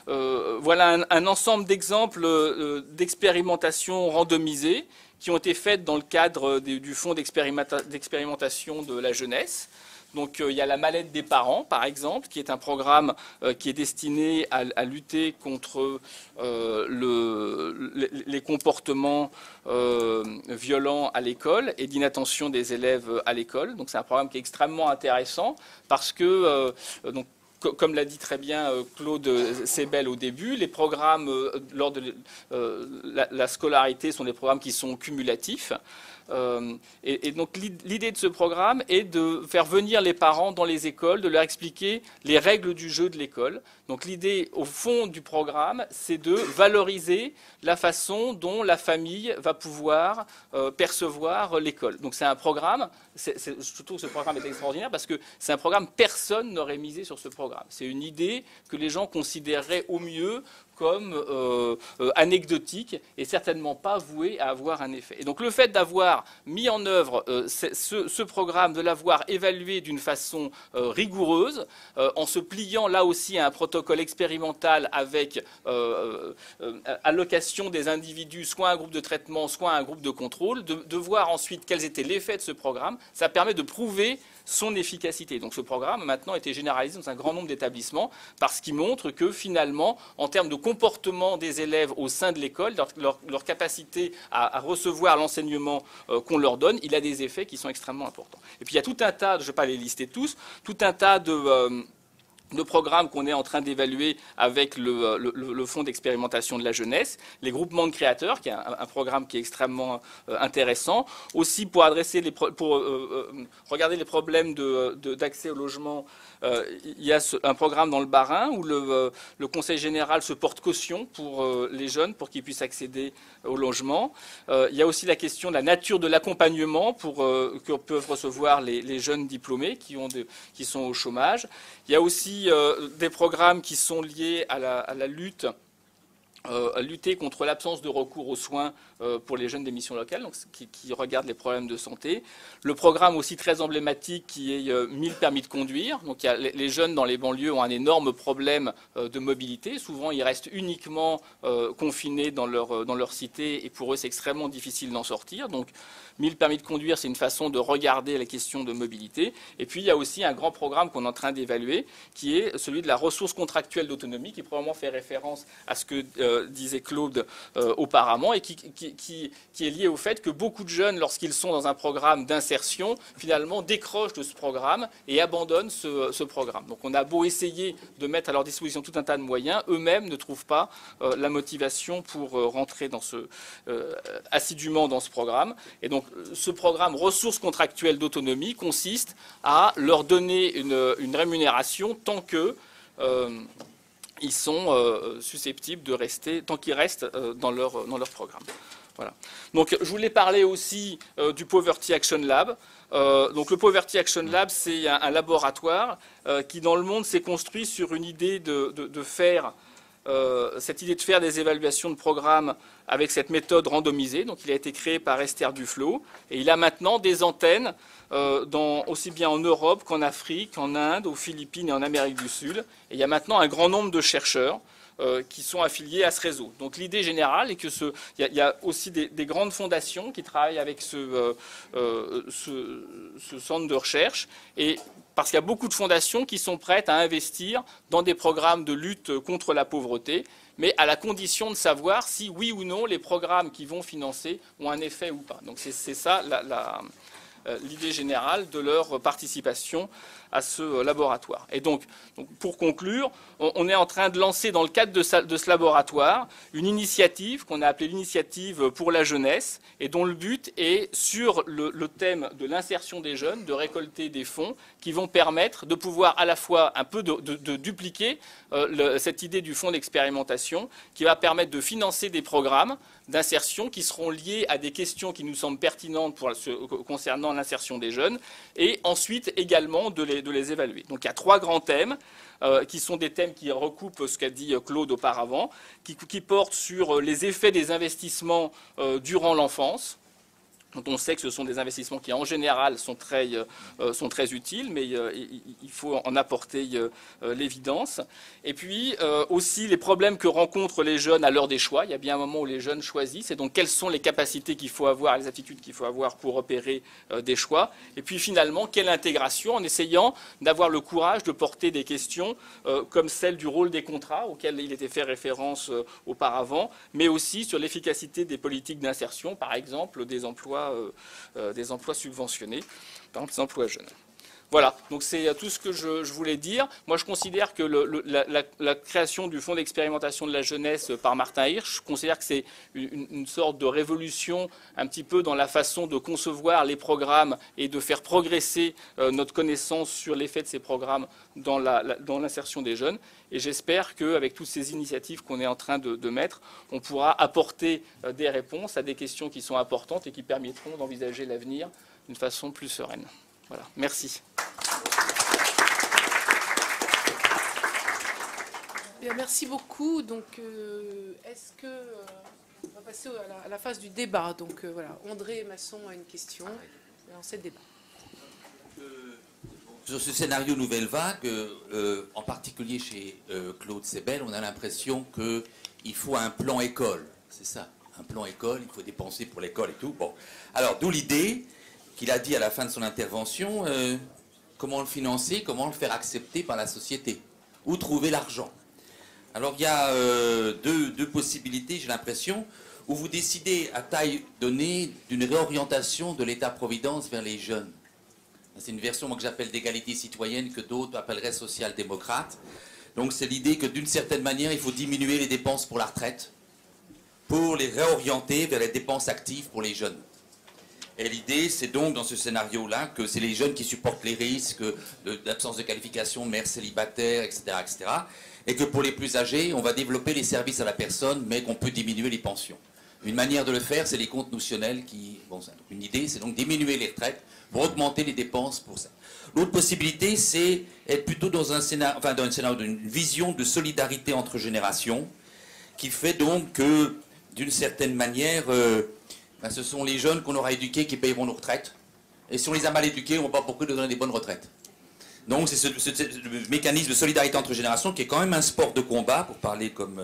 voilà un ensemble d'exemples d'expérimentations randomisées qui ont été faites dans le cadre du fonds d'expérimentation de la jeunesse. Donc il y a la mallette des parents, par exemple, qui est un programme qui est destiné à lutter contre les comportements violents à l'école et d'inattention des élèves à l'école. Donc c'est un programme qui est extrêmement intéressant parce que comme l'a dit très bien Claude Sebel au début, les programmes lors de la scolarité sont des programmes qui sont cumulatifs. Et donc l'idée de ce programme est de faire venir les parents dans les écoles, de leur expliquer les règles du jeu de l'école. Donc l'idée au fond du programme, c'est de valoriser la façon dont la famille va pouvoir percevoir l'école. Donc c'est un programme, je trouve que ce programme est extraordinaire parce que c'est un programme, personne n'aurait misé sur ce programme. C'est une idée que les gens considéreraient au mieux comme anecdotique et certainement pas vouée à avoir un effet. Et donc le fait d'avoir mis en œuvre ce programme, de l'avoir évalué d'une façon rigoureuse, en se pliant là aussi à un protocole expérimental avec allocation des individus, soit à un groupe de traitement, soit à un groupe de contrôle, de voir ensuite quels étaient les effets de ce programme, ça permet de prouver son efficacité. Donc ce programme maintenant a été généralisé dans un grand nombre d'établissements parce qu'il montre que finalement, en termes de comportement des élèves au sein de l'école, leur capacité à recevoir l'enseignement qu'on leur donne, il a des effets qui sont extrêmement importants. Et puis il y a tout un tas, je ne vais pas les lister tous, tout un tas de programmes qu'on est en train d'évaluer avec le fonds d'expérimentation de la jeunesse, les groupements de créateurs, qui est un programme qui est extrêmement intéressant, aussi pour regarder les problèmes d'accès au logement il y a un programme dans le Bas-Rhin où le Conseil général se porte caution pour les jeunes, pour qu'ils puissent accéder au logement. Il y a aussi la question de la nature de l'accompagnement que peuvent recevoir les jeunes diplômés qui sont au chômage. Il y a aussi des programmes qui sont liés à la lutte à lutter contre l'absence de recours aux soins pour les jeunes des missions locales, donc, qui regardent les problèmes de santé. Le programme aussi très emblématique qui est 1000 permis de conduire. Donc, les jeunes dans les banlieues ont un énorme problème de mobilité. Souvent, ils restent uniquement confinés dans leur cité et pour eux, c'est extrêmement difficile d'en sortir. Donc, 1000 permis de conduire, c'est une façon de regarder la question de mobilité. Et puis, il y a aussi un grand programme qu'on est en train d'évaluer, qui est celui de la ressource contractuelle d'autonomie, qui probablement fait référence à ce que disait Claude auparavant, et qui est lié au fait que beaucoup de jeunes, lorsqu'ils sont dans un programme d'insertion, finalement décrochent de ce programme et abandonnent ce programme. Donc, on a beau essayer de mettre à leur disposition tout un tas de moyens, eux-mêmes ne trouvent pas la motivation pour rentrer assidûment dans ce programme. Et donc, ce programme ressources contractuelles d'autonomie consiste à leur donner une rémunération tant que ils sont susceptibles de rester, tant qu'ils restent dans leur programme. Voilà. Donc, je voulais parler aussi du Poverty Action Lab. Donc, le Poverty Action Lab, c'est un laboratoire qui, dans le monde, s'est construit sur une idée de faire cette idée de faire des évaluations de programmes avec cette méthode randomisée. Donc, il a été créé par Esther Duflo et il a maintenant des antennes aussi bien en Europe qu'en Afrique, en Inde, aux Philippines et en Amérique du Sud. Et il y a maintenant un grand nombre de chercheurs qui sont affiliés à ce réseau. Donc l'idée générale est que il y a aussi des grandes fondations qui travaillent avec ce centre de recherche, et parce qu'il y a beaucoup de fondations qui sont prêtes à investir dans des programmes de lutte contre la pauvreté, mais à la condition de savoir si oui ou non les programmes qui vont financer ont un effet ou pas. Donc c'est ça l'idée générale de leur participation à ce laboratoire. Et donc pour conclure, on est en train de lancer dans le cadre de ce laboratoire une initiative qu'on a appelée l'initiative pour la jeunesse, et dont le but est, sur le thème de l'insertion des jeunes, de récolter des fonds qui vont permettre de pouvoir à la fois un peu de dupliquer cette idée du fonds d'expérimentation, qui va permettre de financer des programmes d'insertion qui seront liés à des questions qui nous semblent pertinentes concernant l'insertion des jeunes, et ensuite également de les évaluer. Donc il y a 3 grands thèmes qui sont des thèmes qui recoupent ce qu'a dit Claude auparavant, qui portent sur les effets des investissements durant l'enfance, dont on sait que ce sont des investissements qui, en général, sont très utiles, mais il faut en apporter l'évidence. Et puis, aussi les problèmes que rencontrent les jeunes à l'heure des choix. Il y a bien un moment où les jeunes choisissent, et donc quelles sont les capacités qu'il faut avoir, les aptitudes qu'il faut avoir pour opérer des choix. Et puis, finalement, quelle intégration, en essayant d'avoir le courage de porter des questions comme celle du rôle des contrats, auquel il était fait référence auparavant, mais aussi sur l'efficacité des politiques d'insertion, par exemple, des emplois subventionnés, par exemple des emplois jeunes. Voilà, donc c'est tout ce que je voulais dire. Moi, je considère que la création du fonds d'expérimentation de la jeunesse par Martin Hirsch, je considère que c'est une sorte de révolution un petit peu dans la façon de concevoir les programmes et de faire progresser notre connaissance sur l'effet de ces programmes dans l'insertion des jeunes. Et j'espère qu'avec toutes ces initiatives qu'on est en train de mettre, on pourra apporter des réponses à des questions qui sont importantes et qui permettront d'envisager l'avenir d'une façon plus sereine. Voilà, merci. Bien, merci beaucoup. Donc, est-ce que on va passer à la phase du débat. Donc voilà, André Masson a une question. Et on le débat. Sur ce scénario Nouvelle Vague, en particulier chez Claude Sebel, on a l'impression qu'il faut un plan école. C'est ça, un plan école, il faut dépenser pour l'école et tout. Bon, alors d'où l'idée qu'il a dit à la fin de son intervention, comment le financer, comment le faire accepter par la société, où trouver l'argent. Alors il y a deux possibilités, j'ai l'impression, où vous décidez à taille donnée d'une réorientation de l'État-providence vers les jeunes. C'est une version que j'appelle d'égalité citoyenne, que d'autres appelleraient social-démocrate. Donc c'est l'idée que d'une certaine manière, il faut diminuer les dépenses pour la retraite, pour les réorienter vers les dépenses actives pour les jeunes. Et l'idée, c'est donc dans ce scénario-là que c'est les jeunes qui supportent les risques d'absence de qualification, mères célibataires, etc., etc. Et que pour les plus âgés, on va développer les services à la personne, mais qu'on peut diminuer les pensions. Une manière de le faire, c'est les comptes notionnels qui... Bon, une idée, c'est donc diminuer les retraites pour augmenter les dépenses pour ça. L'autre possibilité, c'est être plutôt dans un scénario, enfin dans un scénario d'une vision de solidarité entre générations, qui fait donc que, d'une certaine manière, ce sont les jeunes qu'on aura éduqués qui payeront nos retraites. Et si on les a mal éduqués, on ne va pas beaucoup de donner des bonnes retraites. Donc c'est ce mécanisme de solidarité entre générations qui est quand même un sport de combat, pour parler comme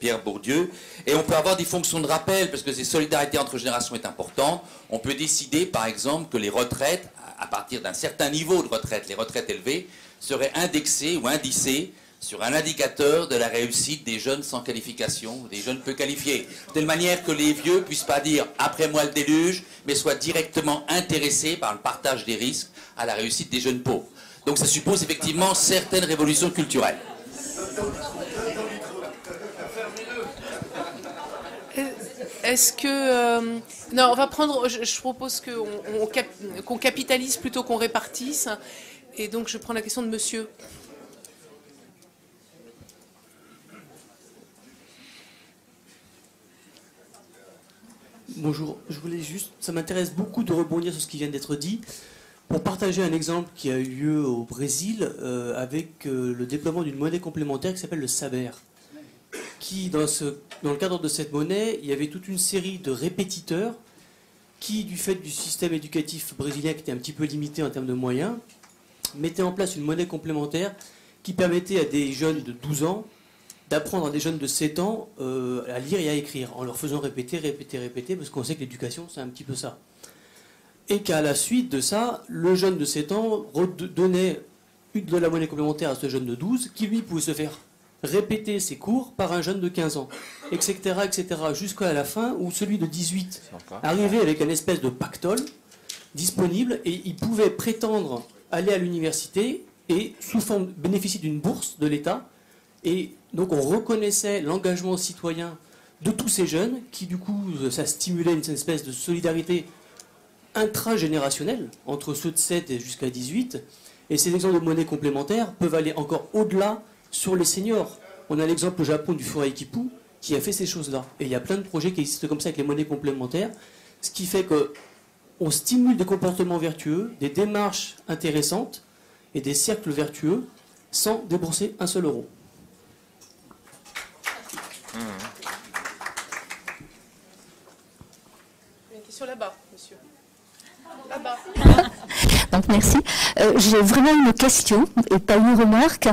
Pierre Bourdieu. Et on peut avoir des fonctions de rappel, parce que cette solidarité entre générations est importante. On peut décider, par exemple, que les retraites, à partir d'un certain niveau de retraite, les retraites élevées, seraient indexées ou indicées sur un indicateur de la réussite des jeunes sans qualification, des jeunes peu qualifiés. De telle manière que les vieux ne puissent pas dire « après moi le déluge », mais soient directement intéressés par le partage des risques à la réussite des jeunes pauvres. Donc ça suppose effectivement certaines révolutions culturelles. Est-ce que... non, on va prendre... Je propose qu'on capitalise plutôt qu'on répartisse. Et donc je prends la question de monsieur. Bonjour, je voulais juste, ça m'intéresse beaucoup de rebondir sur ce qui vient d'être dit, pour partager un exemple qui a eu lieu au Brésil avec le déploiement d'une monnaie complémentaire qui s'appelle le Saber. Qui, dans le cadre de cette monnaie, il y avait toute une série de répétiteurs qui, du fait du système éducatif brésilien qui était un petit peu limité en termes de moyens, mettaient en place une monnaie complémentaire qui permettait à des jeunes de 12 ans d'apprendre à des jeunes de 7 ans à lire et à écrire, en leur faisant répéter, parce qu'on sait que l'éducation, c'est un petit peu ça. Et qu'à la suite de ça, le jeune de 7 ans donnait de la monnaie complémentaire à ce jeune de 12, qui lui pouvait se faire répéter ses cours par un jeune de 15 ans, etc., jusqu'à la fin où celui de 18 arrivait avec une espèce de pactole disponible et il pouvait prétendre aller à l'université et sous forme bénéficier d'une bourse de l'État. Et donc on reconnaissait l'engagement citoyen de tous ces jeunes qui du coup ça stimulait une espèce de solidarité intragénérationnelle entre ceux de 7 et jusqu'à 18. Et ces exemples de monnaie complémentaire peuvent aller encore au-delà sur les seniors. On a l'exemple au Japon du Forêt Kipu qui a fait ces choses-là. Et il y a plein de projets qui existent comme ça avec les monnaies complémentaires, ce qui fait qu'on stimule des comportements vertueux, des démarches intéressantes et des cercles vertueux sans débourser un seul euro. Une question là-bas, monsieur. Là-bas. Donc merci. J'ai vraiment une question et pas une remarque.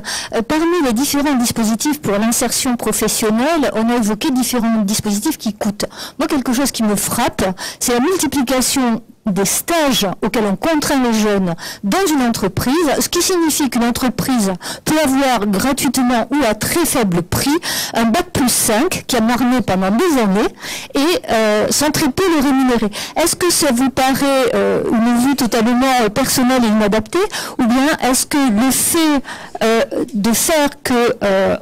Parmi les différents dispositifs pour l'insertion professionnelle, on a évoqué différents dispositifs qui coûtent. Moi, quelque chose qui me frappe, c'est la multiplication des stages auxquels on contraint les jeunes dans une entreprise, ce qui signifie qu'une entreprise peut avoir gratuitement ou à très faible prix un bac+5 qui a marné pendant des années et sans très peu le rémunérer. Est-ce que ça vous paraît une vue totalement personnelle et inadaptée, ou bien est-ce que le fait de faire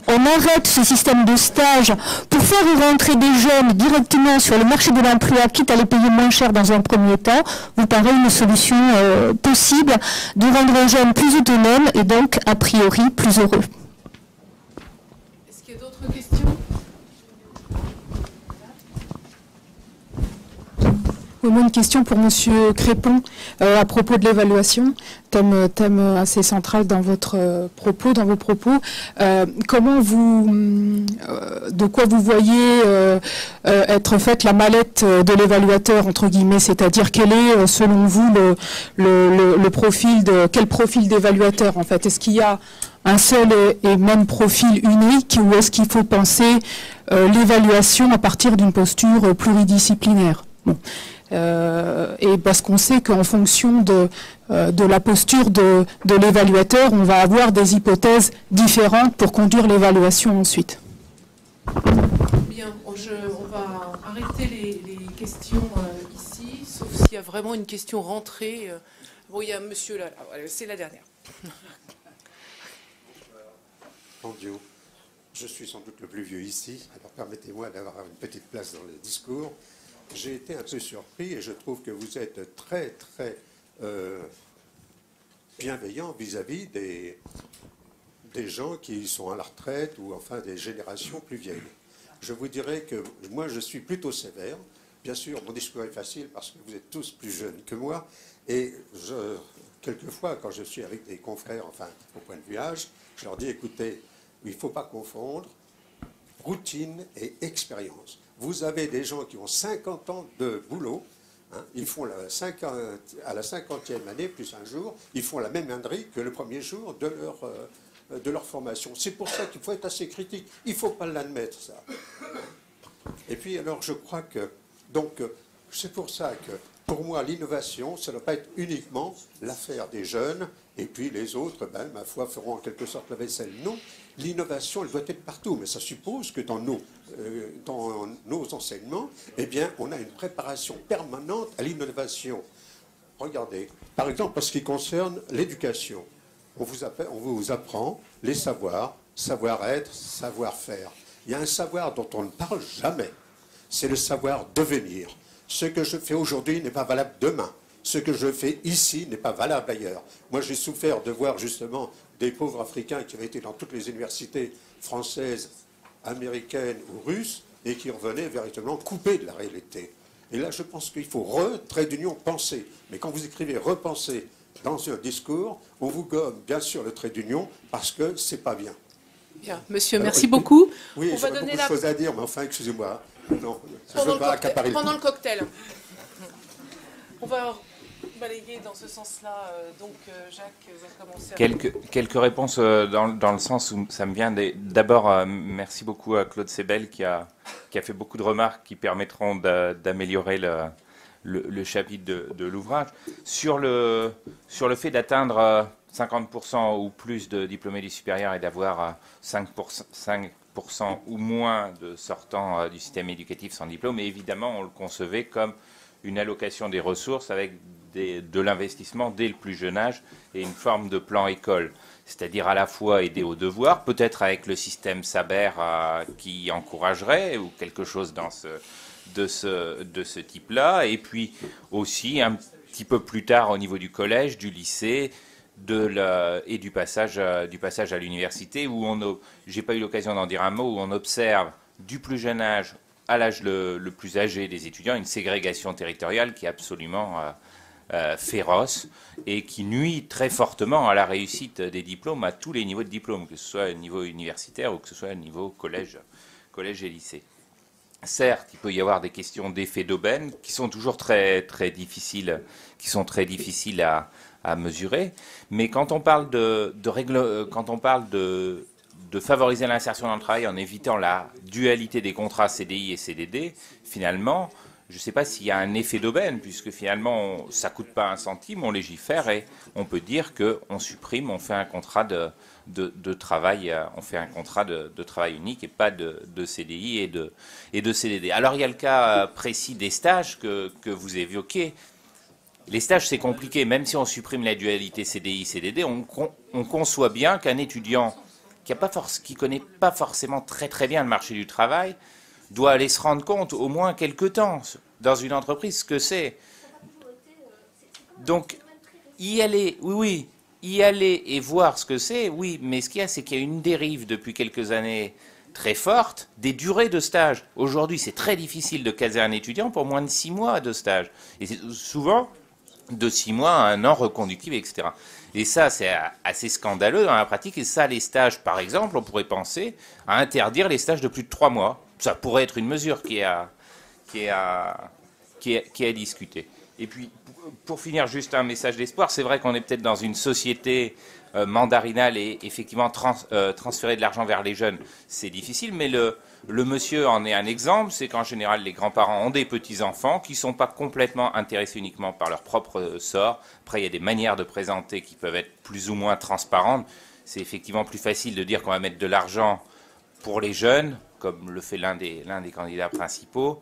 on arrête ce système de stage pour faire rentrer des jeunes directement sur le marché de l'emploi, quitte à les payer moins cher dans un premier temps, vous paraît une solution possible de rendre un jeune plus autonome et donc, a priori, plus heureux? Est-ce qu'il y a d'autres questions? Moi, une question pour Monsieur Crépon à propos de l'évaluation, thème assez central dans votre propos, dans vos propos. Comment de quoi vous voyez être faite la mallette de l'évaluateur entre guillemets, c'est-à-dire quel est selon vous le profil quel profil d'évaluateur en fait? Est-ce qu'il y a un seul et même profil unique, ou est-ce qu'il faut penser l'évaluation à partir d'une posture pluridisciplinaire? Bon. Et parce qu'on sait qu'en fonction de la posture de l'évaluateur, on va avoir des hypothèses différentes pour conduire l'évaluation ensuite. Bien, on va arrêter les questions ici, sauf s'il y a vraiment une question rentrée. Bon, il y a un monsieur là, c'est la dernière. Mon Dieu, je suis sans doute le plus vieux ici, alors permettez-moi d'avoir une petite place dans le discours. j'ai été un peu surpris et je trouve que vous êtes très, très bienveillant vis-à-vis des gens qui sont à la retraite ou enfin des générations plus vieilles. Je vous dirais que moi, je suis plutôt sévère. Bien sûr, mon discours est facile parce que vous êtes tous plus jeunes que moi. Et quelquefois, quand je suis avec des confrères, enfin, au point de vue âge, je leur dis, écoutez, il ne faut pas confondre routine et expérience. Vous avez des gens qui ont 50 ans de boulot, hein, ils font à la 50e année, plus un jour, ils font la même ânerie que le premier jour de leur formation. C'est pour ça qu'il faut être assez critique. Il ne faut pas l'admettre, ça. Et puis, alors, je crois que... Donc, c'est pour ça que, pour moi, l'innovation, ça ne doit pas être uniquement l'affaire des jeunes, et puis les autres, ben, ma foi, feront en quelque sorte la vaisselle. Non, l'innovation, elle doit être partout, mais ça suppose que dans nos enseignements, eh bien, on a une préparation permanente à l'innovation. Regardez, par exemple, en ce qui concerne l'éducation, on vous apprend les savoirs, savoir-être, savoir-faire. Il y a un savoir dont on ne parle jamais, c'est le savoir devenir. Ce que je fais aujourd'hui n'est pas valable demain. Ce que je fais ici n'est pas valable ailleurs. Moi, j'ai souffert de voir justement des pauvres Africains qui avaient été dans toutes les universités françaises, américaines ou russes et qui revenaient véritablement coupés de la réalité. Et là, je pense qu'il faut trait d'union, penser. Mais quand vous écrivez repenser dans un discours, on vous gomme bien sûr le trait d'union parce que c'est pas bien. Bien, monsieur, merci beaucoup. Oui, j'aurais beaucoup de choses à dire, mais enfin, excusez-moi. Non, je ne veux pas accaparer le coup. Pendant le cocktail. On va balayer dans ce sens-là. Donc, Jacques va commencer. Quelques réponses dans le sens où ça me vient. D'abord, merci beaucoup à Claude Sebel qui a fait beaucoup de remarques qui permettront d'améliorer le chapitre de l'ouvrage. Sur le fait d'atteindre 50% ou plus de diplômés du supérieur et d'avoir 5% ou moins de sortants du système éducatif sans diplôme, et évidemment, on le concevait comme une allocation des ressources avec de l'investissement dès le plus jeune âge et une forme de plan école, c'est-à-dire à la fois aider aux devoirs, peut-être avec le système Saber qui encouragerait ou quelque chose de ce type-là, et puis aussi un petit peu plus tard au niveau du collège, du lycée, et du passage à l'université, où j'ai pas eu l'occasion d'en dire un mot, où on observe du plus jeune âge à l'âge le plus âgé des étudiants une ségrégation territoriale qui est absolument féroce et qui nuit très fortement à la réussite des diplômes à tous les niveaux de diplôme, que ce soit au niveau universitaire ou que ce soit au niveau collège et lycée. Certes, il peut y avoir des questions d'effet d'aubaine qui sont toujours très difficiles, à mesurer, mais quand on parle de favoriser l'insertion dans le travail en évitant la dualité des contrats CDI et CDD, finalement, je ne sais pas s'il y a un effet d'aubaine, puisque finalement, ça ne coûte pas un centime, on légifère et on peut dire qu'on supprime, on fait un contrat de travail, on fait un contrat de travail unique et pas de CDI et de CDD. Alors, il y a le cas précis des stages que vous évoquez. Les stages, c'est compliqué. Même si on supprime la dualité CDI-CDD, on conçoit bien qu'un étudiant qui ne connaît pas forcément très bien le marché du travail doit aller se rendre compte au moins quelque temps dans une entreprise ce que c'est. Donc, y aller et voir ce que c'est, oui, mais ce qu'il y a, c'est qu'il y a une dérive depuis quelques années très forte des durées de stage. Aujourd'hui, c'est très difficile de caser un étudiant pour moins de 6 mois de stage. Et c'est souvent de 6 mois à 1 an reconductible, etc. Et ça, c'est assez scandaleux dans la pratique. Et ça, les stages, par exemple, on pourrait penser à interdire les stages de plus de 3 mois. Ça pourrait être une mesure qui est à discuter. Et puis, pour finir, juste un message d'espoir. C'est vrai qu'on est peut-être dans une société mandarinale et effectivement transférer de l'argent vers les jeunes, c'est difficile. Mais le monsieur en est un exemple. C'est qu'en général, les grands-parents ont des petits-enfants qui ne sont pas complètement intéressés uniquement par leur propre sort. Après, il y a des manières de présenter qui peuvent être plus ou moins transparentes. C'est effectivement plus facile de dire qu'on va mettre de l'argent pour les jeunes, comme le fait l'un des candidats principaux,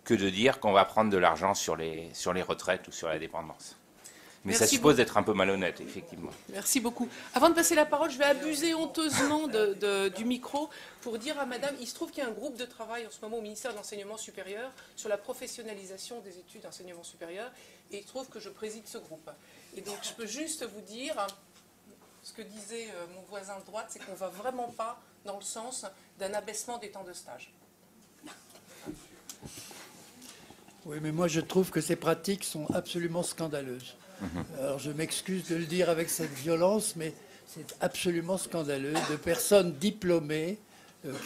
que de dire qu'on va prendre de l'argent sur les retraites ou sur la dépendance. Mais Merci ça suppose beaucoup. d'être un peu malhonnête, effectivement. Merci beaucoup. Avant de passer la parole, je vais abuser honteusement du micro pour dire à madame, il se trouve qu'il y a un groupe de travail en ce moment au ministère de l'Enseignement supérieur sur la professionnalisation des études d'enseignement supérieur, et il se trouve que je préside ce groupe. Et donc je peux juste vous dire, ce que disait mon voisin de droite, c'est qu'on ne va vraiment pas dans le sens d'un abaissement des temps de stage. Oui, mais moi je trouve que ces pratiques sont absolument scandaleuses. Alors je m'excuse de le dire avec cette violence, mais c'est absolument scandaleux de personnes diplômées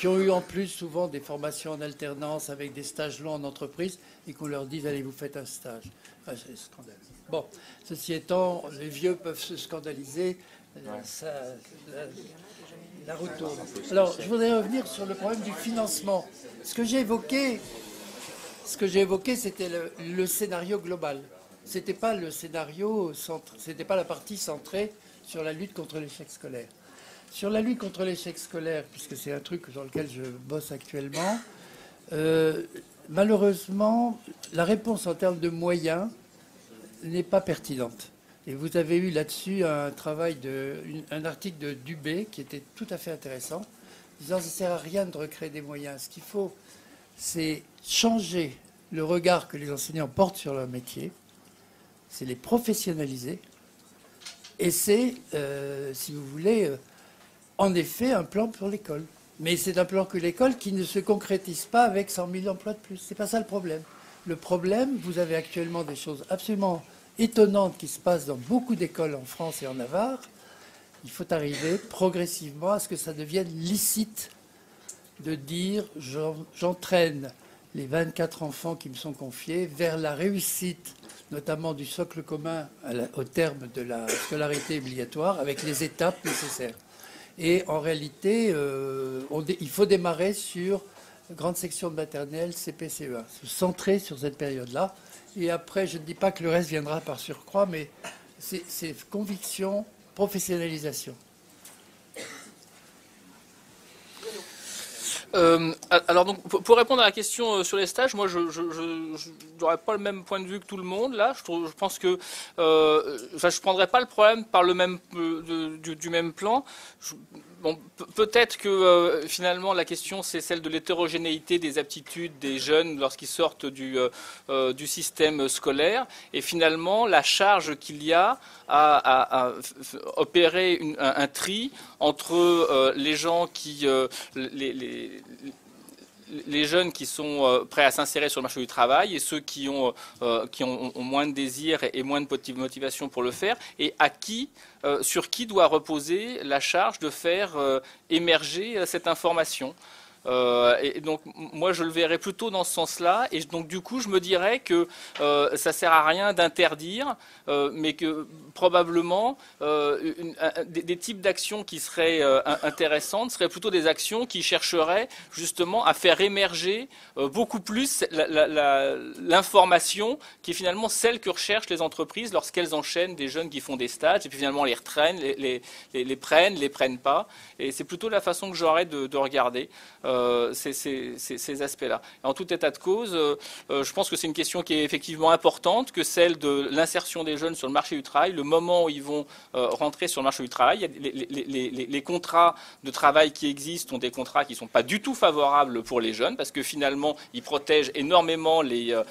qui ont eu en plus souvent des formations en alternance avec des stages longs en entreprise et qu'on leur dise allez vous faites un stage. Ah, c'est scandaleux. Bon, ceci étant, les vieux peuvent se scandaliser, la retourne. Alors je voudrais revenir sur le problème du financement. Ce que j'ai évoqué, c'était le scénario global. C'était pas le scénario, c'était pas la partie centrée sur la lutte contre l'échec scolaire. Sur la lutte contre l'échec scolaire, puisque c'est un truc sur lequel je bosse actuellement, malheureusement, la réponse en termes de moyens n'est pas pertinente. Et vous avez eu là-dessus un article de Dubé qui était tout à fait intéressant, disant que ça ne sert à rien de recréer des moyens. Ce qu'il faut, c'est changer le regard que les enseignants portent sur leur métier, c'est les professionnaliser, et c'est, si vous voulez, en effet, un plan pour l'école. Mais c'est un plan pour l'école qui ne se concrétise pas avec 100 000 emplois de plus. C'est pas ça le problème. Le problème, vous avez actuellement des choses absolument étonnantes qui se passent dans beaucoup d'écoles en France et en Navarre. Il faut arriver progressivement à ce que ça devienne licite de dire j'entraîne les 24 enfants qui me sont confiés vers la réussite, notamment du socle commun au terme de la scolarité obligatoire, avec les étapes nécessaires. Et en réalité, il faut démarrer sur grande section de maternelle, CP, CE1, se centrer sur cette période-là. Et après, je ne dis pas que le reste viendra par surcroît, mais c'est conviction, professionnalisation. Alors donc, pour répondre à la question sur les stages, moi je n'aurais pas le même point de vue que tout le monde là. Je pense que je prendrais pas le problème par le même du même plan. Bon, peut-être que finalement la question c'est celle de l'hétérogénéité des aptitudes des jeunes lorsqu'ils sortent du système scolaire, et finalement la charge qu'il y a à opérer un tri entre les gens qui les jeunes qui sont prêts à s'insérer sur le marché du travail et ceux qui ont moins de désir et moins de motivation pour le faire, et sur qui doit reposer la charge de faire émerger cette information. Et donc moi je le verrais plutôt dans ce sens-là, et donc du coup je me dirais que ça sert à rien d'interdire, mais que probablement des types d'actions qui seraient intéressantes seraient plutôt des actions qui chercheraient justement à faire émerger beaucoup plus l'information qui est finalement celle que recherchent les entreprises lorsqu'elles enchaînent des jeunes qui font des stages et puis finalement les retraînent, les prennent pas, et c'est plutôt la façon que j'aurais de regarder ces aspects-là. En tout état de cause, je pense que c'est une question qui est effectivement importante, que celle de l'insertion des jeunes sur le marché du travail, le moment où ils vont rentrer sur le marché du travail. Les contrats de travail qui existent sont des contrats qui ne sont pas du tout favorables pour les jeunes, parce que finalement, ils protègent énormément les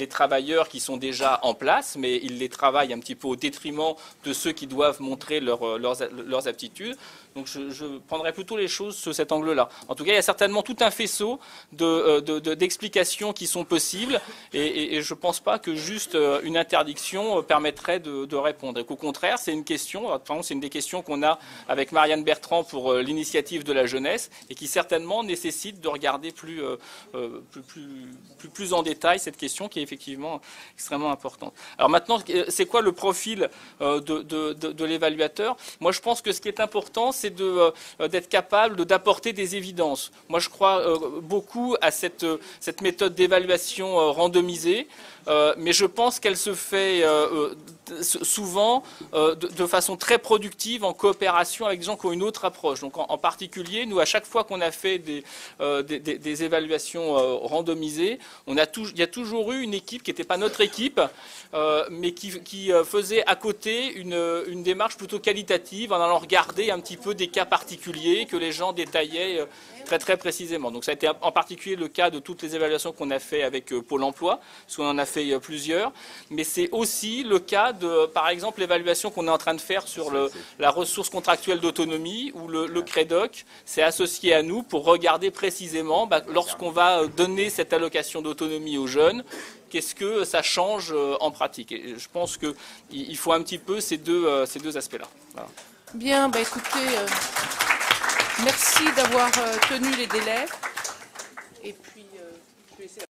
travailleurs qui sont déjà en place, mais ils les travaillent un petit peu au détriment de ceux qui doivent montrer leurs aptitudes. Donc je prendrais plutôt les choses sous cet angle-là. En tout cas, il y a certainement tout un faisceau d'explications qui sont possibles, et je ne pense pas que juste une interdiction permettrait de répondre. Et qu'au contraire, c'est une question, par exemple, c'est une des questions qu'on a avec Marianne Bertrand pour l'initiative de la jeunesse, et qui certainement nécessite de regarder plus en détail cette question qui est effectivement extrêmement importante. Alors maintenant, c'est quoi le profil de l'évaluateur? Moi, je pense que ce qui est important, c'est d'être capable d'apporter des évidences. Moi, je crois beaucoup à cette méthode d'évaluation randomisée, mais je pense qu'elle se fait souvent de façon très productive en coopération avec des gens qui ont une autre approche. Donc en particulier, nous, à chaque fois qu'on a fait des évaluations randomisées, il y a toujours eu une équipe qui n'était pas notre équipe, mais qui faisait à côté une démarche plutôt qualitative en allant regarder un petit peu des cas particuliers que les gens détaillaient très très précisément. Donc ça a été en particulier le cas de toutes les évaluations qu'on a fait avec Pôle emploi, parce qu'on en a fait plusieurs, mais c'est aussi le cas de, par exemple, l'évaluation qu'on est en train de faire sur la ressource contractuelle d'autonomie, où le CREDOC s'est associé à nous pour regarder précisément, lorsqu'on va donner cette allocation d'autonomie aux jeunes, qu'est-ce que ça change en pratique. Et je pense qu'il faut un petit peu ces deux aspects-là. Voilà. Bien, écoutez, merci d'avoir tenu les délais. Et puis, je vais essayer